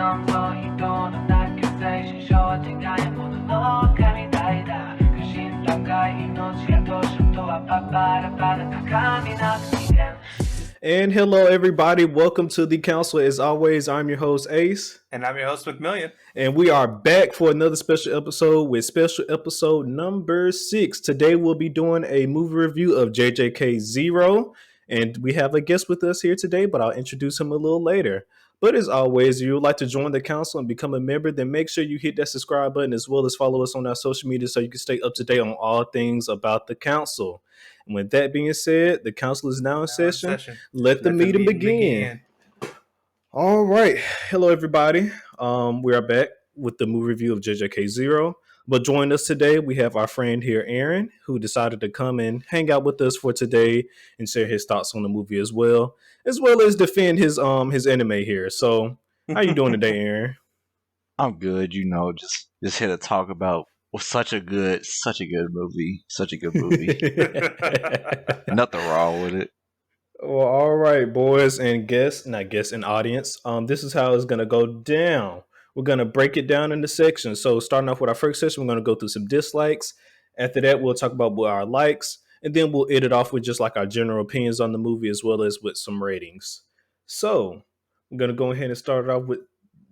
感を人のなき精神正直ないものの神代だ不信高い命やどうしようとはパパラパラ高みなく人間 And hello, everybody. Welcome to the council. As always, I'm your host, Ace. And I'm your host, McMillian. And we are back for another special episode with special episode number 6. Today, we'll be doing a movie review of JJK0. And we have a guest with us here today, but I'll introduce him a little later. But as always, if you would like to join the council and become a member, then make sure you hit that subscribe button as well as follow us on our social media so you can stay up to date on all things about the council. And with that being said, the council is now in session. Let the meeting begin. All right. Hello, everybody. We are back with the movie review of JJK0. But joining us today, we have our friend here, Aaron, who decided to come and hang out with us for today and share his thoughts on the movie as well as defend his anime here. So, how you doing today, Aaron? I'm good. Just here to talk about such a good movie. Nothing wrong with it. Well, all right, boys and and audience. This is how it's gonna go down. We're gonna break it down into sections. So, starting off with our first section, we're gonna go through some dislikes. After that, we'll talk about what our likes, and then we'll end it off with just like our general opinions on the movie as well as with some ratings. So, I'm gonna go ahead and start off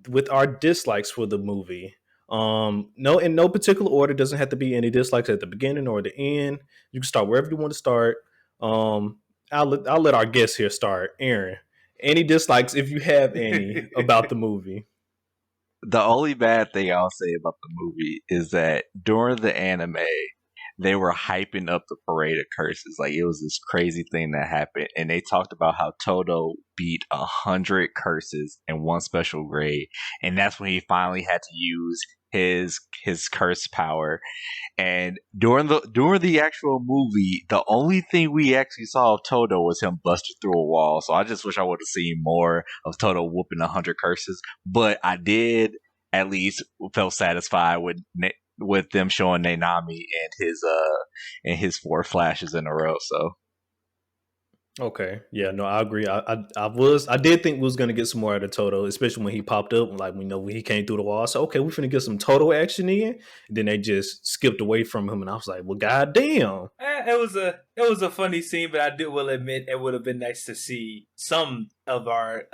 with our dislikes for the movie. No, in no particular order. Doesn't have to be any dislikes at the beginning or the end. You can start wherever you want to start. I'll let our guest here start. Aaron, any dislikes if you have any about the movie? The only bad thing I'll say about the movie is that during the anime, they were hyping up the Parade of Curses. Like, it was this crazy thing that happened. And they talked about how Todo beat 100 curses in one special grade. And that's when he finally had to use his curse power. And during the actual movie, the only thing we actually saw of Todo was him busting through a wall. So I just wish I would have seen more of Todo whooping 100 curses. But I did at least felt satisfied with them showing Nanami and his 4 flashes in a row. So okay, yeah, no, I agree. I did think we was gonna get some more out of Toto, especially when he popped up. Like, we know when he came through the wall. So okay, we finna get some Toto action in. And then they just skipped away from him, and I was like, well, goddamn. It was a funny scene, but I will admit it would have been nice to see some of our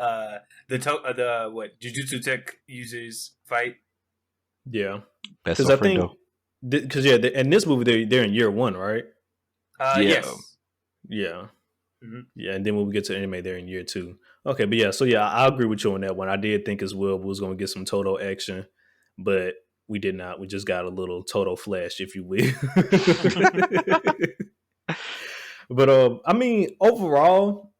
Jujutsu Tech users fight. Yeah, because I think in this movie they're in year 1, right? Yes. Yeah. Mm-hmm. Yeah, and then when we get to anime, they're in year 2. Okay, but yeah, so yeah, I agree with you on that one. I did think as well we was going to get some Toto action, but we did not. We just got a little Toto flash, if you will. But I mean, overall,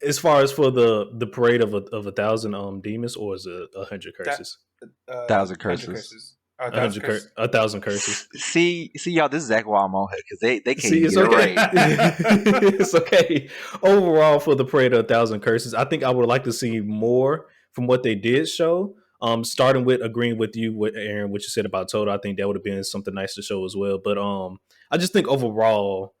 as far as for the parade of 1,000 demons, or is it 100 curses? 1,000 curses. 1,000 curses. See, y'all. This is exactly why I'm on here, because they can't it's get okay. it right. It's okay. Overall, for the parade of 1,000 curses, I think I would like to see more from what they did show. Starting with agreeing with you, with Aaron, what you said about Toto, I think that would have been something nice to show as well. But I just think overall,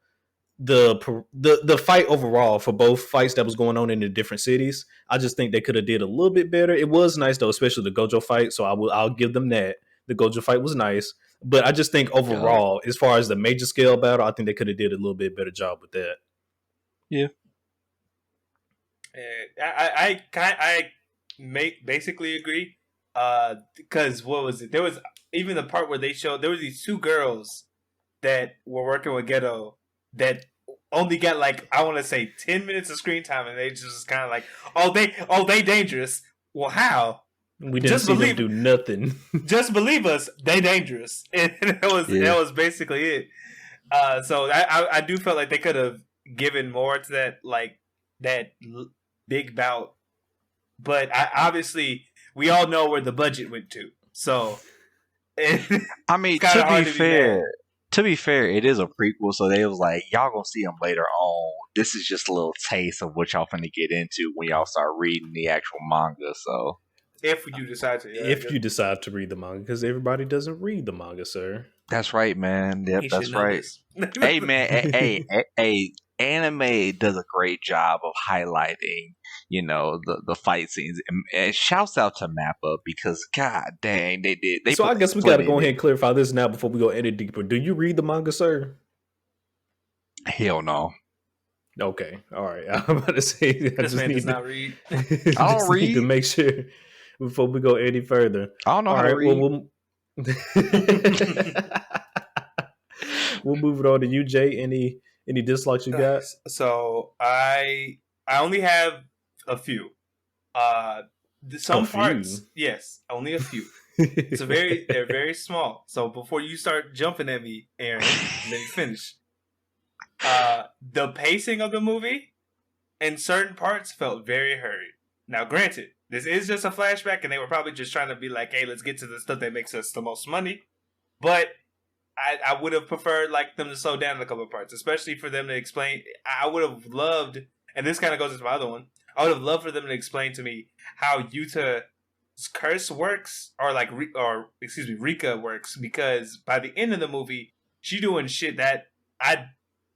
the fight overall for both fights that was going on in the different cities, I just think they could have did a little bit better. It was nice though, especially the Gojo fight. So I'll give them that. The Gojo fight was nice, but I just think overall, as far as the major scale battle, I think they could have did a little bit better job with that. Yeah. I basically agree. Because what was it? There was even the part where they showed there was these 2 girls that were working with Ghetto that only got, like, I want to say 10 minutes of screen time, and they just kind of like, oh, they dangerous. Well, how? We didn't see them do nothing. Just believe us, they dangerous. And that was basically it. So I do feel like they could have given more to that, like, that big bout. But obviously, we all know where the budget went to. So, I mean, to be fair, it is a prequel, so they was like, y'all gonna see them later on. This is just a little taste of what y'all finna get into when y'all start reading the actual manga. So, if you decide to read the manga, because everybody doesn't read the manga, sir. That's right, man. Yep, that's right. Hey, man. Hey, anime does a great job of highlighting, the fight scenes. And shouts out to Mappa because god dang, they did. They So put I guess we got to go ahead and clarify this now before we go any deeper. Do you read the manga, sir? Hell no. Okay, all right. I'm about to say This man does not read. I don't read to make sure before we go any further. I don't know All how right, to read. well, we'll move it on to you, Jay. Any dislikes you got? So I only have a few. Some parts, yes, only a few. They're very small. So before you start jumping at me, Aaron, let me finish. The pacing of the movie in certain parts felt very hurried. Now, granted, this is just a flashback, and they were probably just trying to be like, "Hey, let's get to the stuff that makes us the most money." But I would have preferred them to slow down in a couple of parts, especially for them to explain. I would have loved, and this kind of goes into my other one. I would have loved for them to explain to me how Yuta's curse works, or Rika works, because by the end of the movie, she doing shit that I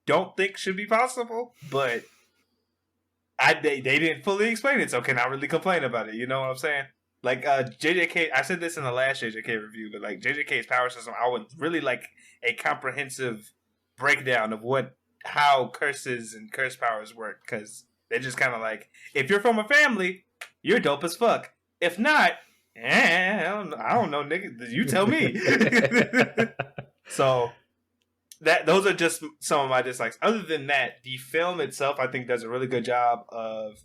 don't think should be possible, but they didn't fully explain it, so cannot really complain about it. You know what I'm saying? JJK, I said this in the last JJK review, but JJK's power system, I would really like a comprehensive breakdown of how curses and curse powers work, because they're just kind of if you're from a family, you're dope as fuck. If not, I don't know, nigga. You tell me. So those are just some of my dislikes. Other than that, the film itself, I think, does a really good job of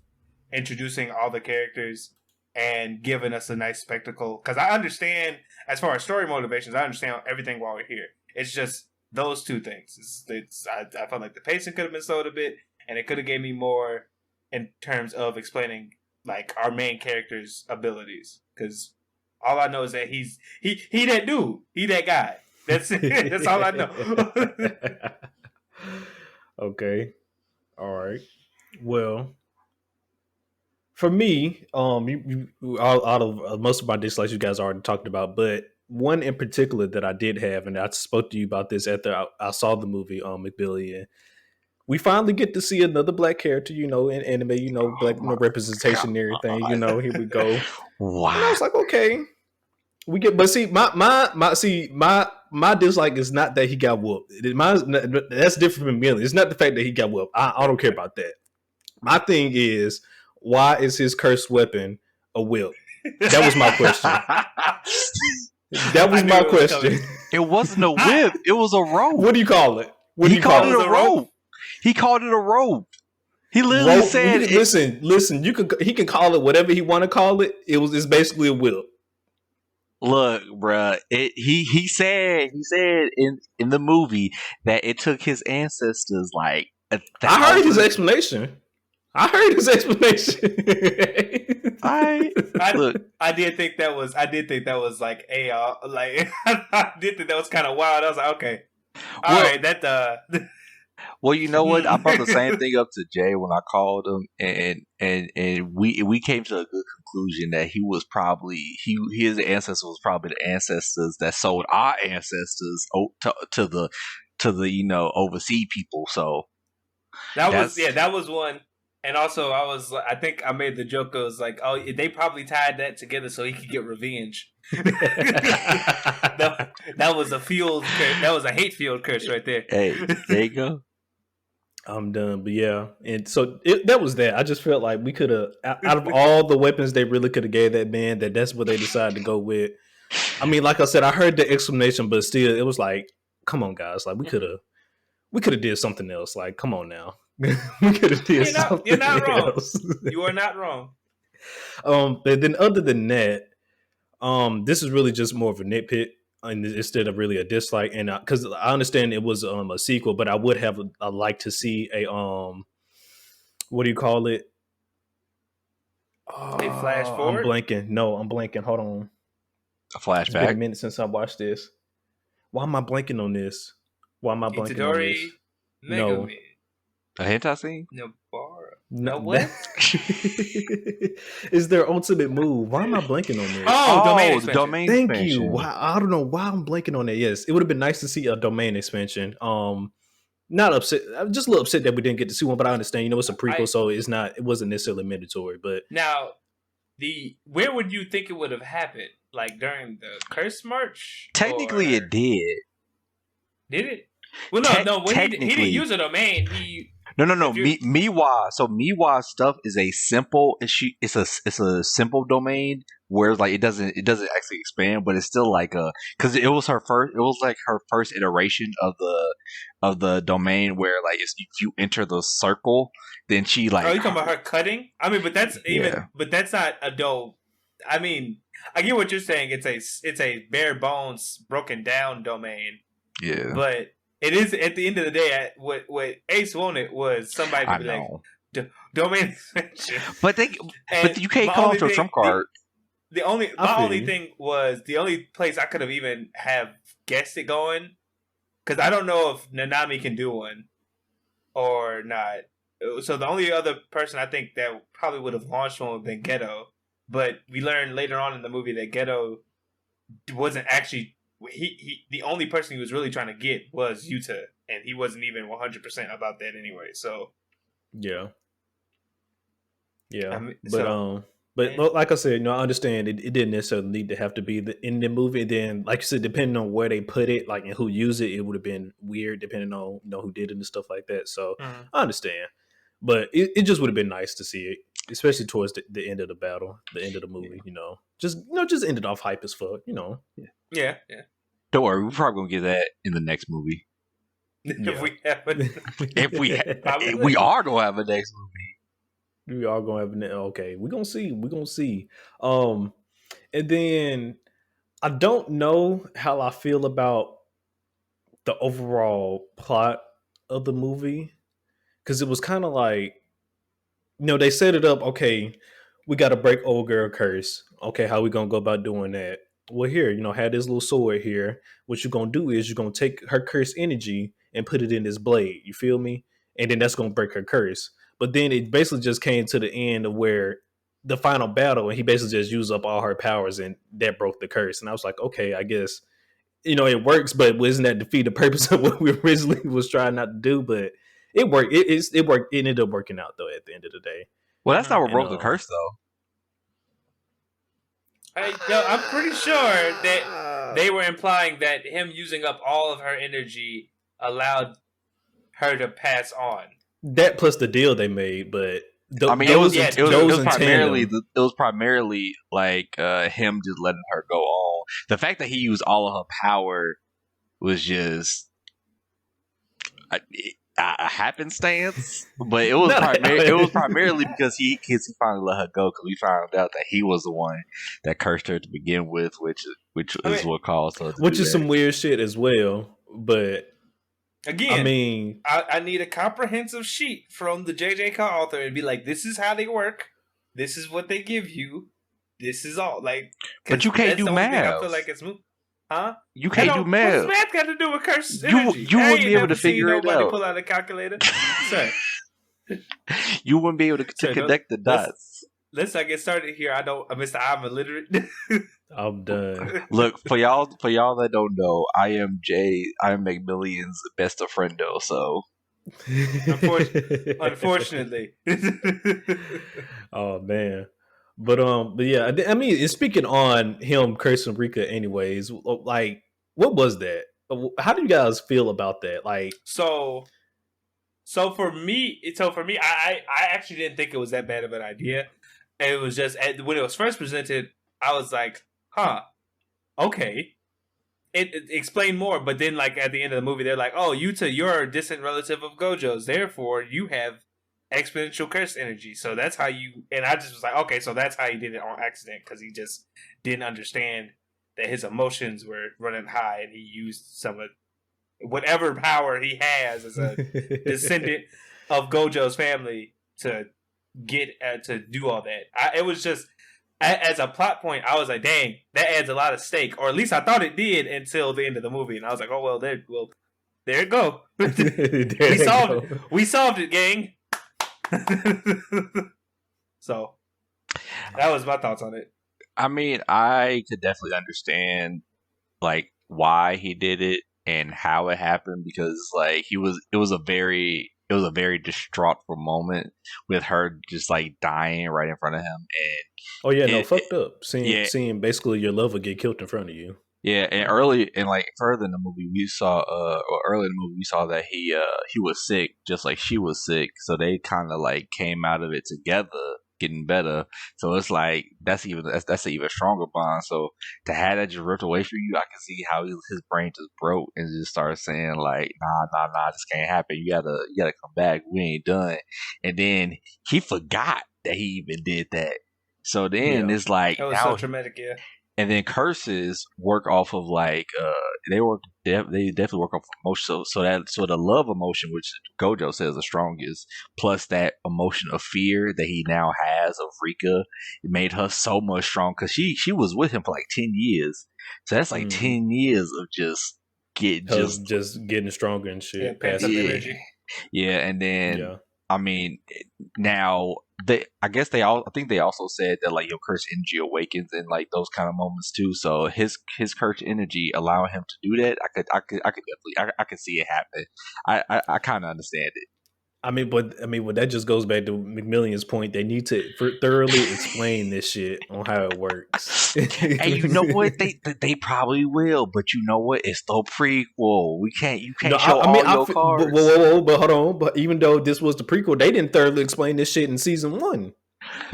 introducing all the characters and giving us a nice spectacle. Because I understand, as far as story motivations, I understand everything while we're here. It's just those two things. I felt like the pacing could have been slowed a bit, and it could have gave me more in terms of explaining our main character's abilities. Because all I know is that he that dude, he that guy. That's it. That's all I know. Okay. All right. Well, for me, out of most of my dislikes, you guys already talked about, but one in particular that I did have, and I spoke to you about this after I saw the movie McMillian. We finally get to see another black character, in anime, black representation and everything. Here we go. Wow. And I was like, okay. We get, but see, my dislike is not that he got whooped. That's different from Millie. It's not the fact that he got whooped. I don't care about that. My thing is, why is his cursed weapon a whip? That was my question. That was my question. It wasn't a whip. It was a rope. What do you call it? He called it a rope. He called it a rope. He literally said, "Listen. He can call it whatever he want to call it. It's basically a whip." Look, bruh, he said in the movie that it took his ancestors I heard his explanation. I did think that was I did think that was I did think that was kind of wild. I was like, okay, all right, that Well, you know what? I brought the same thing up to Jay when I called him, and we came to a good conclusion that he was probably his ancestor was probably the ancestors that sold our ancestors to the overseas people. So that was one. And also, I think I made the joke. I was like, oh, they probably tied that together so he could get revenge. that was a fueled curse. That was a hate-fueled curse right there. Hey, there you go. I'm done, but yeah, and so that was that. I just felt like we could have, out of all the weapons they really could have gave that man, that's what they decided to go with. I mean, like I said, I heard the explanation, but still, it was like, come on, guys, we could have did something else. Like, come on now, we could have did something. You're not else. Wrong. You are not wrong. But then other than that, this is really just more of a nitpick. Instead of really a dislike, and because I understand it was a sequel, but I would have like to see a what do you call it? A flash forward. I'm blanking. Hold on. A flashback. It's been a minute since I watched this. Why am I blanking on this? Itadori, No. A hentai scene? No, what? Is their ultimate move? Why am I blanking on this? Domain Thank expansion. you. I don't know why I'm blanking on that. Yes, it would have been nice to see a domain expansion. not upset. I'm just a little upset that we didn't get to see one, but I understand. You know, it's a prequel, so it wasn't necessarily mandatory. But now, where would you think it would have happened? Like during the Curse March? Technically, it did. Did it? Well, no. He didn't use a domain. No. Miwa's stuff is a simple. It's a simple domain where like it doesn't actually expand, but it's still like because it was her first. It was like her first iteration of the domain where like if you enter the circle, then she like. Oh, you talking about her cutting? I mean, but that's but that's not a dope. I mean, I get what you're saying. It's a bare bones broken down domain. Yeah, but. It is at the end of the day. What Ace wanted was somebody to be like domain expansion. But you can't come off to a trump card. The only thing was the only place I could have even have guessed it going, because I don't know if Nanami can do one or not. So the only other person I think that probably would have launched one would have been Geto. But we learned later on in the movie that Geto wasn't actually. He the only person he was really trying to get was Yuta, and he wasn't even 100% about that anyway. So yeah. I mean, but like I said, you know, I understand it didn't necessarily need to have to be in the movie. And then, like you said, depending on where they put it, like and who used it, it would have been weird depending on who did it and stuff like that. So I understand, but it just would have been nice to see it, especially towards the end of the battle, the end of the movie. Yeah. Just ended off hype as fuck. Yeah. Don't worry, we're probably gonna get that in the next movie. If we have if we are gonna have a next movie. We are gonna have an okay. We're gonna see. And then I don't know how I feel about the overall plot of the movie. Cause it was kind of like, they set it up, okay, we gotta break old girl curse. Okay, how we gonna go about doing that? Well, here, have this little sword here. What you're gonna do is you're gonna take her curse energy and put it in this blade. You feel me? And then that's gonna break her curse. But then it basically just came to the end of where the final battle, and he basically just used up all her powers, and that broke the curse. And I was like, okay, I guess it works, but wasn't that defeat the purpose of what we originally was trying not to do? But it worked. It worked. It ended up working out though at the end of the day. Well, that's not what broke the curse though. I'm pretty sure that they were implying that him using up all of her energy allowed her to pass on. That plus the deal they made, but it was primarily like him just letting her go on. The fact that he used all of her power was just a happenstance, but it was primarily because he finally let her go, because we found out that he was the one that cursed her to begin with, which is what caused her. Which is some weird shit as well. But again, I need a comprehensive sheet from the JJK author and be like, this is how they work. This is what they give you. This is all. Like, but you can't do math. I feel like it's huh? You can't do math. What's math got to do with curse energy? You wouldn't be able to figure it out. Pull out a calculator. You wouldn't be able to connect the dots. Let's not get started here. I'm illiterate. I'm done. Look, for y'all that don't know, I am McMillian's best of friendo, so unfortunately. Oh man. But yeah, I mean, speaking on him cursing Rika anyways, like, what was that? How do you guys feel about that? Like, so for me, I actually didn't think it was that bad of an idea. It was just when it was first presented, I was like, huh, okay. It explained more, but then like at the end of the movie, they're like, oh, Yuta, you're a distant relative of Gojo's, therefore you have exponential curse energy. So that's how you, and I just was like, okay, so that's how he did it on accident, because he just didn't understand that his emotions were running high, and he used some of whatever power he has as a descendant of Gojo's family to get to do all that. It was just, as a plot point, I was like, dang, that adds a lot of stake, or at least I thought it did until the end of the movie, and I was like, oh well, there it go. We solved it, gang. So that was my thoughts on it. I mean, I could definitely understand like why he did it, and how it happened, because like it was a very distraughtful moment with her just like dying right in front of him, Oh yeah, and no, fucked up. yeah. Seeing basically your lover get killed in front of you. Yeah, and early and like further in the movie, we saw or early in the movie we saw that he was sick, just like she was sick. So they kind of like came out of it together, getting better. So it's like that's an even stronger bond. So to have that just ripped away from you, I can see how his brain just broke and just started saying like, nah, this can't happen. You gotta come back. We ain't done. And then he forgot that he even did that. So then Yeah. it's like That was now so traumatic. Yeah. and then curses work off of like they definitely work off of emotion. So the love emotion, which Gojo says is the strongest, plus that emotion of fear that he now has of Rika, it made her so much strong because she was with him for like 10 years. So that's like 10 years of just getting stronger and shit. Yeah, pent up energy. Yeah, and then Yeah. I mean, now I think they also said that like your cursed energy awakens in like those kind of moments too. So his cursed energy allowing him to do that, I could definitely I could see it happen. I kind of understand it. I mean, but that just goes back to McMillian's point. They need to thoroughly explain this shit on how it works. And you know what? They probably will, but you know what? It's the prequel. You can't show all your cards. But hold on. But even though this was the prequel, they didn't thoroughly explain this shit in season 1.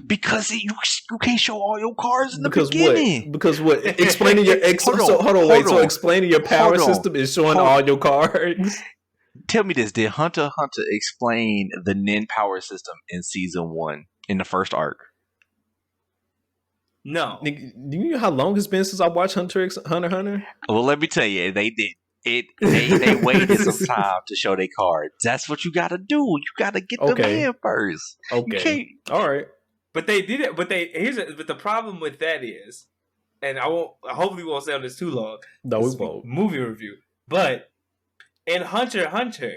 Because you can't show all your cards in the Because beginning. what? Because what? Explaining your So explaining your power system is showing all your cards. Tell me this: did Hunter x Hunter explain the Nin power system in season 1 in the first arc? No. Do you know how long it's been since I watched Hunter x Hunter? Well, let me tell you, they did. They waited some time to show their cards. That's what you got to do. You got to get them in first. Okay. All right. But they did it. But the problem with that is, and hopefully we won't stay on this too long. No, we won't. Movie review. But in Hunter x Hunter,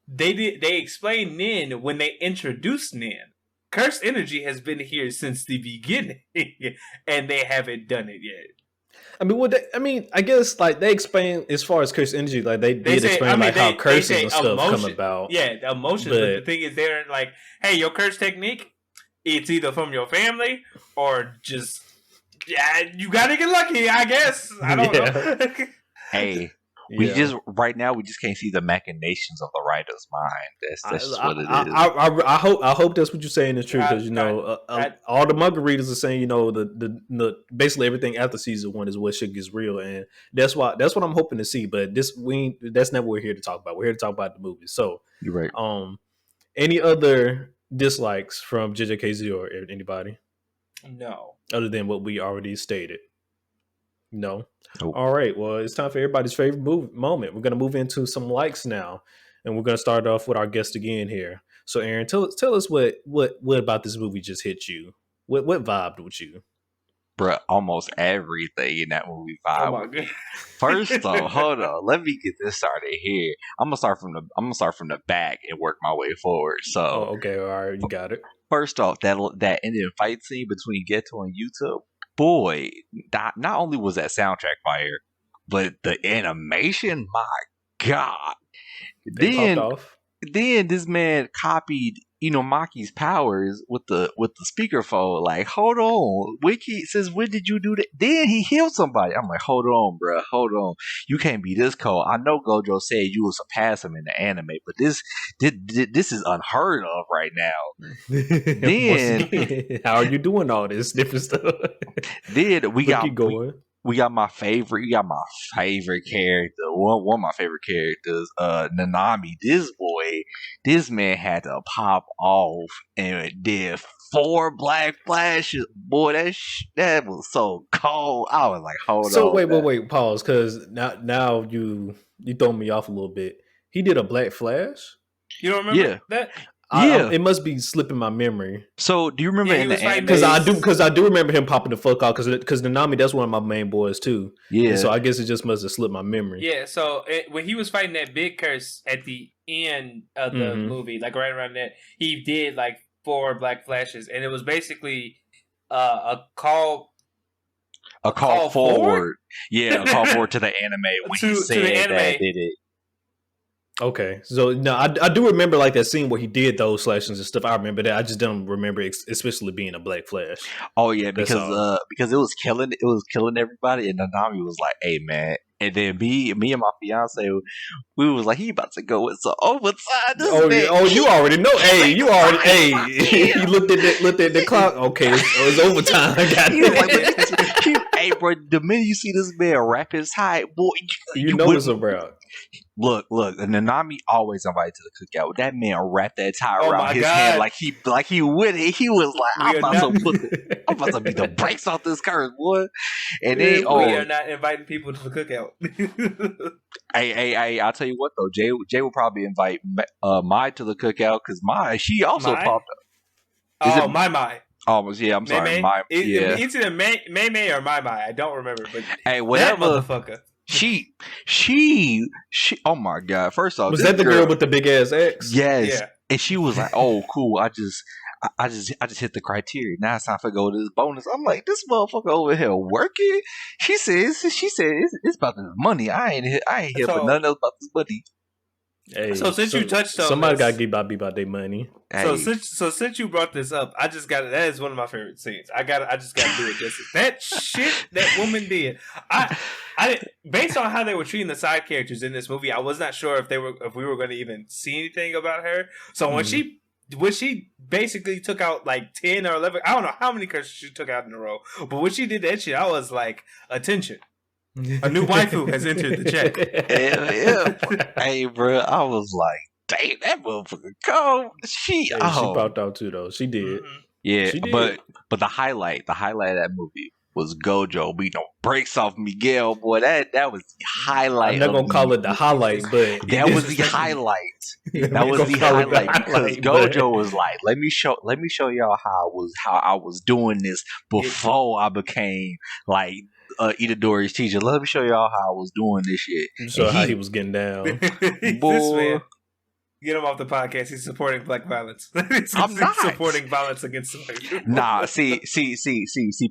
they explained Nin when they introduced Nin. Cursed energy has been here since the beginning, and they haven't done it yet. I mean, I guess like they explain as far as cursed energy, like they did explain how curses and stuff come about. Yeah, the emotions. But the thing is, they're like, hey, your curse technique, it's either from your family or just you gotta get lucky, I guess. I don't know. Hey. We just can't see the machinations of the writer's mind. That's just what it is. I hope that's what you're saying is true, because all the manga readers are saying the basically everything after season 1 is what shit gets real, and that's what I'm hoping to see. But that's not what we're here to talk about. We're here to talk about the movie. So you're right. Any other dislikes from JJK0 or anybody? No, other than what we already stated. No. Nope. All right. Well, it's time for everybody's favorite moment. We're going to move into some likes now, and we're going to start off with our guest again here. So, Aaron, tell us what about this movie just hit you? What vibed with you? Bruh, almost everything in that movie vibed. Oh my God. First off, hold on. Let me get this started here. I'm gonna start from the back and work my way forward. So, okay, all right, you got it. First off, that ending fight scene between Geto and Yuta. Boy, not only was that soundtrack fire, but the animation, my God. Then this man copied Maki's powers with the speakerphone. Like, hold on, Wiki says, when did you do that? Then he healed somebody. I'm like, hold on, bro, hold on. You can't be this cold. I know Gojo said you will surpass him in the anime, but this is unheard of right now. Then how are you doing all this different stuff? Then we got my favorite character. One of my favorite characters, Nanami. This man had to pop off and did 4 black flashes. Boy, that was so cold. I was like, hold on. So wait, pause, because now you throw me off a little bit. He did a black flash? You don't remember that? It must be slipping my memory. So do you remember in the anime? Because I do remember him popping the fuck off, because Nanami, that's one of my main boys too. Yeah. And so I guess it just must have slipped my memory. Yeah. So when he was fighting that big curse at the end of the movie, like right around that, he did like 4 black flashes, and it was basically a call. a call forward. Yeah, a call forward to the anime when he said that did it. Okay, so no, I do remember like that scene where he did those slashes and stuff. I remember that. I just don't remember, especially being a Black Flash. Oh yeah, because it was killing everybody, and Nanami was like, "Hey man," and then me and my fiance, we was like, "He about to go with some overtime." You already know. Hey, you already. Hey, you looked at the clock. Okay, it's overtime. Hey, bro, the minute you see this man rap his high, boy, you know it's about. Look, Nanami always invited to the cookout. That man wrapped that tie around his hand like he with it. He was like, I'm about to beat the brakes off this curse, boy. And then we are not inviting people to the cookout. Hey, I'll tell you what though, Jay will probably invite Mai to the cookout because she also popped up. Mai. Oh, yeah, I'm sorry. It's either May or Mai. I don't remember, but hey, whatever. That motherfucker. She. Oh my god! First off, was that the girl with the big ass X? Yes. Yeah. And she was like, "Oh, cool. I just hit the criteria. Now it's time for go to this bonus." I'm like, "This motherfucker over here working." She said, "It's about this money. I ain't here for nothing else about this money." Hey, so since you touched on somebody got to be about their money. Hey. So since you brought this up, that is one of my favorite scenes. I just got to do it justice. That shit that woman did. I based on how they were treating the side characters in this movie, I was not sure if we were going to even see anything about her. So when she basically took out like 10 or 11, I don't know how many curses she took out in a row, but when she did that shit, I was like, attention. A new waifu has entered the chat. Hell yeah. Hey, bro, I was like, dang, that motherfucker cold. She popped out too, though. She did. Mm-hmm. Yeah, she did. But the highlight of that movie was Gojo beating the brakes off Miguel. Boy, that was the highlight. I'm not gonna call it the highlight, but that was the highlight. That was the highlight because Gojo was like, "Let me show y'all how I was doing this before I became like." Itadori's teacher. Let me show y'all how I was doing this shit. So how he was getting down. This man, get him off the podcast. He's supporting black violence. I'm not supporting violence against somebody. Nah, see.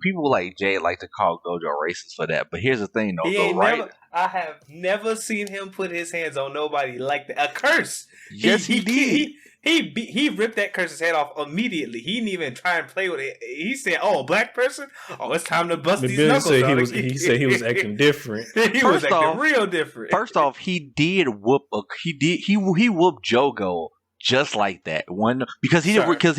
People like Jay like to call Gojo racist for that. But here's the thing, though. I have never seen him put his hands on nobody like that. A curse. Yes, he did. He ripped that curse's head off immediately. He didn't even try and play with it. He said, "Oh, a black person? Oh, it's time to bust these knuckles." He said he was acting different. He was acting real different. First off, he whooped Jogo just like that one because he did okay,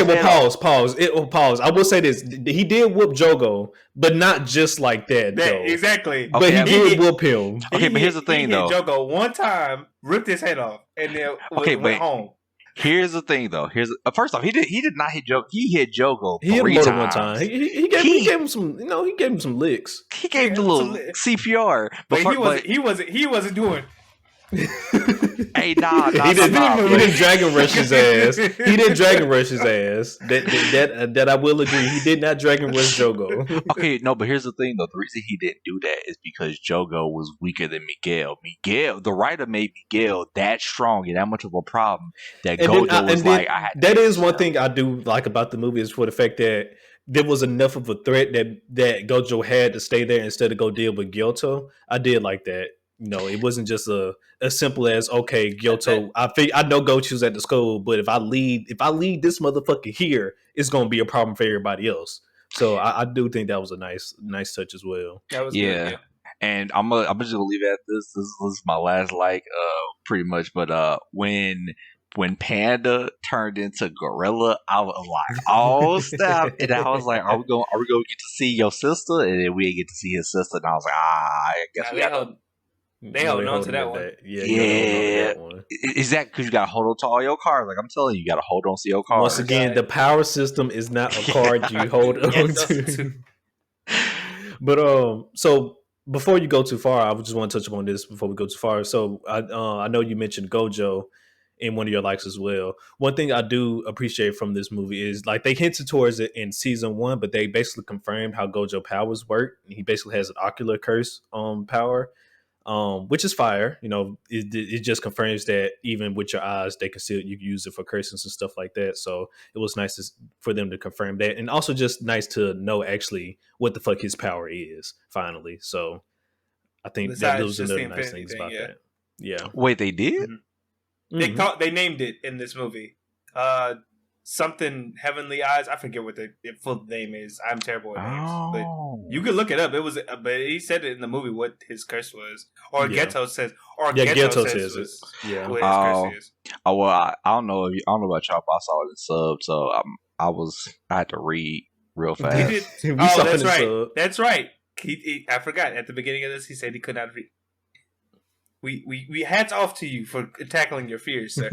well, pause. I will say this: he did whoop Jogo, but not just like that. Though. Exactly. But he did whoop him. Okay, but here's the thing, though. He hit Jogo one time, ripped his head off, and then went home. Here's the thing, though. First off, he did not hit Jogo. He hit Jogo. He hit him more than one time. He gave him some. He gave him some licks. He gave him a little CPR, but he wasn't doing. Hey, nah. He didn't Dragon Rush his ass. That I will agree. He did not Dragon Rush Jogo. Okay, no, but here's the thing, though. The reason he didn't do that is because Jogo was weaker than Miguel. The writer made Miguel that strong and that much of a problem that Gojo was like, I had. That is one thing I do like about the movie is for the fact that there was enough of a threat that Gojo had to stay there instead of go deal with Gyoto. I did like that. It wasn't just as simple as okay, Gyoto. I know Gochu's at the school, but if I lead this motherfucker here, it's gonna be a problem for everybody else. So I do think that was a nice touch as well. That was good, yeah. And I'm just gonna leave it at this. This is my last pretty much. But when Panda turned into Gorilla, I was like, "Oh snap!" And I was like, "Are we going to get to see your sister?" And then we didn't get to see his sister. And I was like, I guess we got to. They held on to that one. Yeah. Is that because you got to hold on to all your cards? Like I'm telling you, you got to hold on to your cards. Once again, the power system is not a card you hold on to. But so before you go too far, I just want to touch upon this before we go too far. So I know you mentioned Gojo in one of your likes as well. One thing I do appreciate from this movie is like they hinted towards it in season 1, but they basically confirmed how Gojo powers work. He basically has an ocular curse power. which is fire. You know, it just confirms that even with your eyes, they can still you can use it for cursings and stuff like that. So it was nice for them to confirm that, and also just nice to know actually what the fuck his power is finally. So I think that Besides was just the another nice Infinity thing thing, about yeah. that. Yeah, Wait, they did? Mm-hmm. They named it in this movie. Something Heavenly Eyes. I forget what the full name is. I'm terrible at names, but you can look it up. It was, but he said it in the movie what his curse was, or Yeah. Ghetto says, Ghetto says says it. Yeah. what his curse is. Oh well, I don't know. I don't know about y'all, but I saw it in sub, so I had to read real He fast. did. We saw That's it in right. sub. That's right. I forgot at the beginning of this. He said he could not read. We hats off to you for tackling your fears, sir.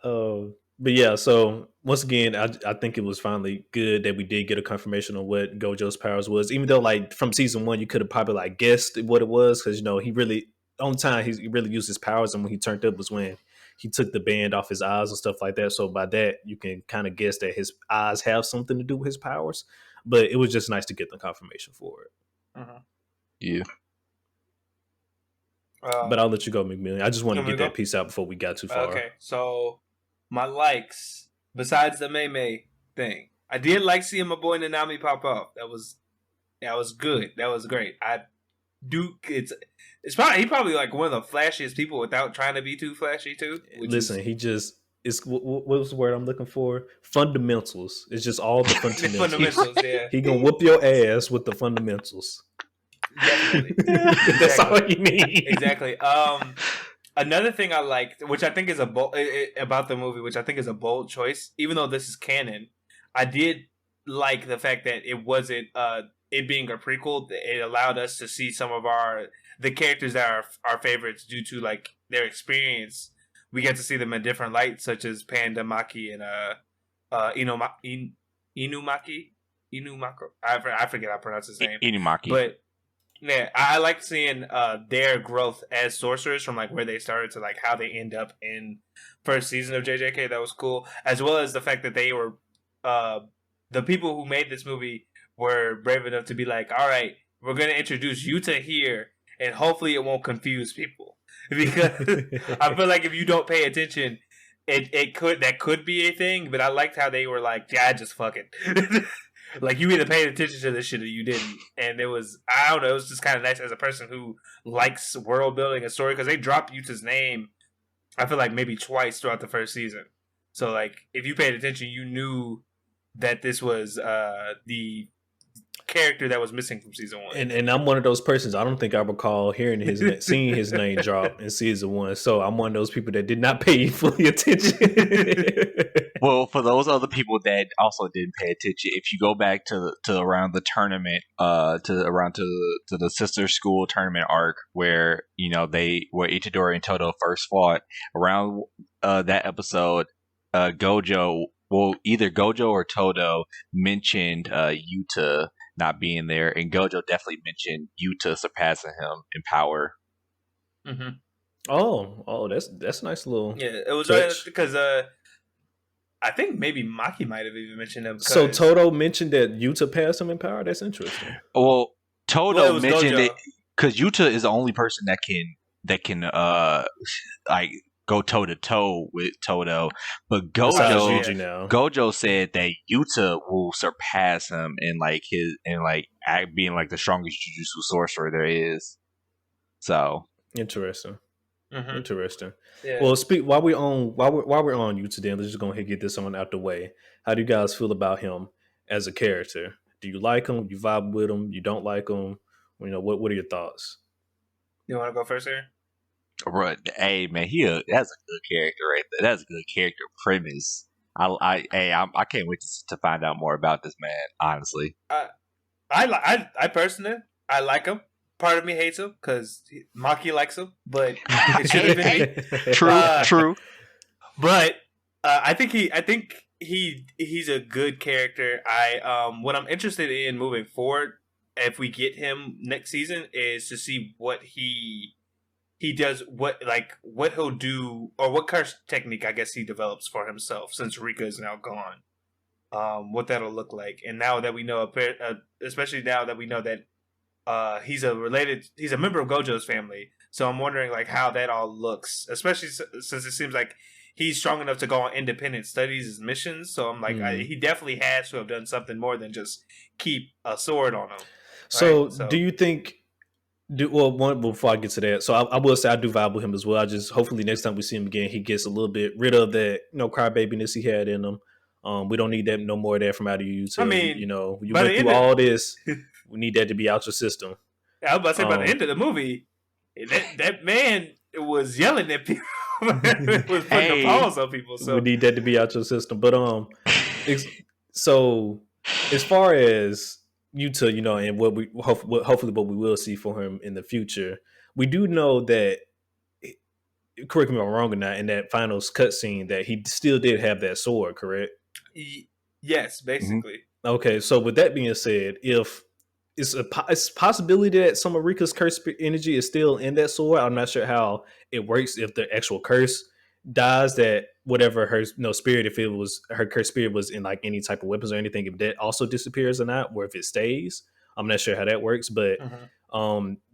But yeah, so once again, I think it was finally good that we did get a confirmation on what Gojo's powers was. Even though, like from season one, you could have probably like guessed what it was because you know he really on time he really used his powers, and when he turned up was when he took the band off his eyes and stuff like that. So by that, you can kind of guess that his eyes have something to do with his powers. But it was just nice to get the confirmation for it. Uh-huh. Yeah. But I'll let you go, McMillian. I just want to get that go? piece out before we got too far. Okay, so my likes, besides the Mei thing, I did like seeing my boy Nanami pop up. That was good. That was great. I do. It's probably probably like one of the flashiest people without trying to be too flashy too. Listen, he just it's what was the word I'm looking for? Fundamentals. It's just all the fundamentals. Fundamentals. Yeah, He gonna whoop your ass with the fundamentals. definitely. That's all you need. Exactly. Another thing I liked, which I think is about the movie, which I think is a bold choice, even though this is canon, I did like the fact that it wasn't it being a prequel. It allowed us to see some of the characters that are our favorites due to like their experience. We get to see them in different lights, such as Panda Maki and Inumaki. I forget how to pronounce his name. Inumaki. But yeah, I like seeing their growth as sorcerers from like where they started to like how they end up in first season of JJK. That was cool, as well as the fact that they were the people who made this movie were brave enough to be like, all right, we're gonna introduce Yuta here, and hopefully it won't confuse people because I feel like if you don't pay attention, it could be a thing. But I liked how they were like, yeah, just fuck it. Like, you either paid attention to this shit or you didn't. And it was, I don't know, it was just kind of nice as a person who likes world building and story, because they dropped Yuta's name, I feel like maybe twice throughout the first season. So, like, if you paid attention, you knew that this was the character that was missing from season one. And I'm one of those persons. I don't think I recall seeing his name drop in season one. So I'm one of those people that did not pay fully attention. Well, for those other people that also didn't pay attention, if you go back to around the tournament, to the sister school tournament arc where where Itadori and Toto first fought, around that episode, Gojo, well, either Gojo or Toto mentioned Yuta not being there, and Gojo definitely mentioned Yuta surpassing him in power. Mm-hmm. Oh, that's a nice little it was touch. Because I think maybe Maki might have even mentioned him. So Toto mentioned that Yuta passed him in power. That's interesting. Well, Toto mentioned Gojo. it because Yuta is the only person that can like go toe to toe with Toto, but Gojo said that Yuta will surpass him in being like the strongest Jujutsu sorcerer there is. So interesting. Mm-hmm. Interesting. Yeah. Well, while we're on Yuta, then let's just go ahead and get this on out the way. How do you guys feel about him as a character? Do you like him? You vibe with him? You don't like him? What are your thoughts? You want to go first here? Right. Hey man, that's a good character right there. That's a good character premise. I can't wait to find out more about this man. Honestly, I personally like him. Part of me hates him because Maki likes him, but it should have been me. True. But I think he's a good character. What I'm interested in moving forward, if we get him next season, is to see what he does, what he'll do, or what curse technique I guess he develops for himself since Rika is now gone. What that'll look like, and now that we know, especially now that we know that he's a member of Gojo's family. So I'm wondering like how that all looks, especially since it seems like he's strong enough to go on independent studies as missions. So I'm like, he definitely has to have done something more than just keep a sword on him. So do you think? One before I get to that, so I will say I do vibe with him as well. I just hopefully next time we see him again, he gets a little bit rid of that crybabiness he had in him. We don't need that no more of that from out of you. I mean, you went through all this. We need that to be out your system. I was about to say by the end of the movie, that man was yelling at people. Was putting a pause on people. So we need that to be out your system. But so as far as Yuta, and what we hopefully what we will see for him in the future, we do know that. Correct me if I'm wrong or not. In that final cutscene, that he still did have that sword, correct? Yes, basically. Okay, so with that being said, if it's a possibility that some of Rika's curse energy is still in that sword, I'm not sure how it works. If the actual curse dies, that whatever her spirit, if it was her curse spirit was in like any type of weapons or anything, if that also disappears or not, or if it stays, I'm not sure how that works. But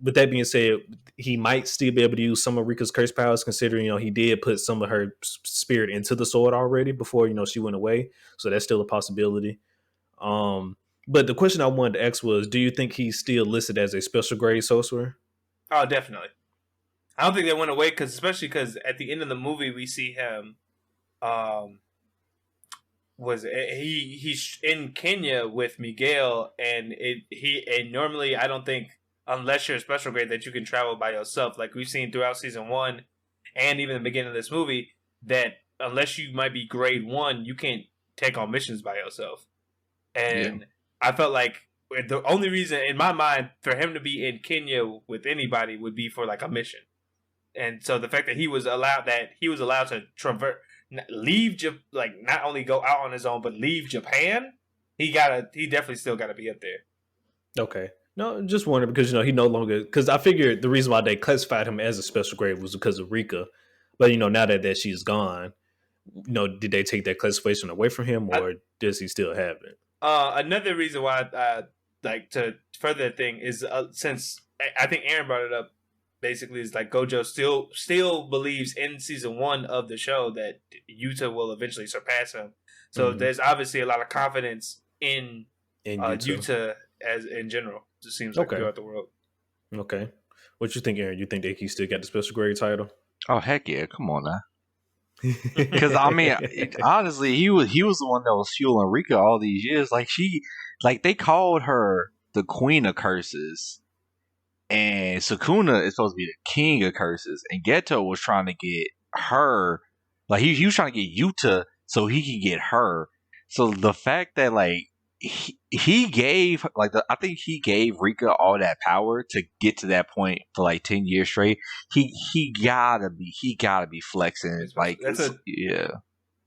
with that being said, he might still be able to use some of Rika's curse powers, considering he did put some of her spirit into the sword already before she went away. So that's still a possibility. But the question I wanted to ask was, do you think he's still listed as a special grade sorcerer? Oh, definitely. I don't think they went away especially because at the end of the movie we see him. He's in Kenya with Miguel, and normally I don't think unless you're a special grade that you can travel by yourself. Like we've seen throughout season 1 and even the beginning of this movie, that unless you might be grade 1, you can't take on missions by yourself. And I felt like the only reason in my mind for him to be in Kenya with anybody would be for like a mission. And so the fact that he was allowed to leave, like not only go out on his own, but leave Japan, he definitely still gotta be up there. Okay. No, just wondering because he no longer, because I figured the reason why they classified him as a special grade was because of Rika. But now that she's gone, did they take that classification away from him, or does he still have it? Another reason why I like to further the thing is since I think Aaron brought it up, basically is like Gojo still believes in season 1 of the show that Yuta will eventually surpass him. So there's obviously a lot of confidence in Yuta as in general. It just seems like throughout the world. Okay. What you think, Aaron? You think that he still got the special grade title? Oh heck yeah! Come on now. Because I mean, honestly, he was the one that was fueling Rika all these years. Like they called her the Queen of Curses, and Sukuna is supposed to be the King of Curses, and Geto was trying to get her, like he was trying to get Yuta so he could get her. So the fact that like he gave I think he gave Rika all that power to get to that point for like 10 years straight. He gotta be flexing. Like that's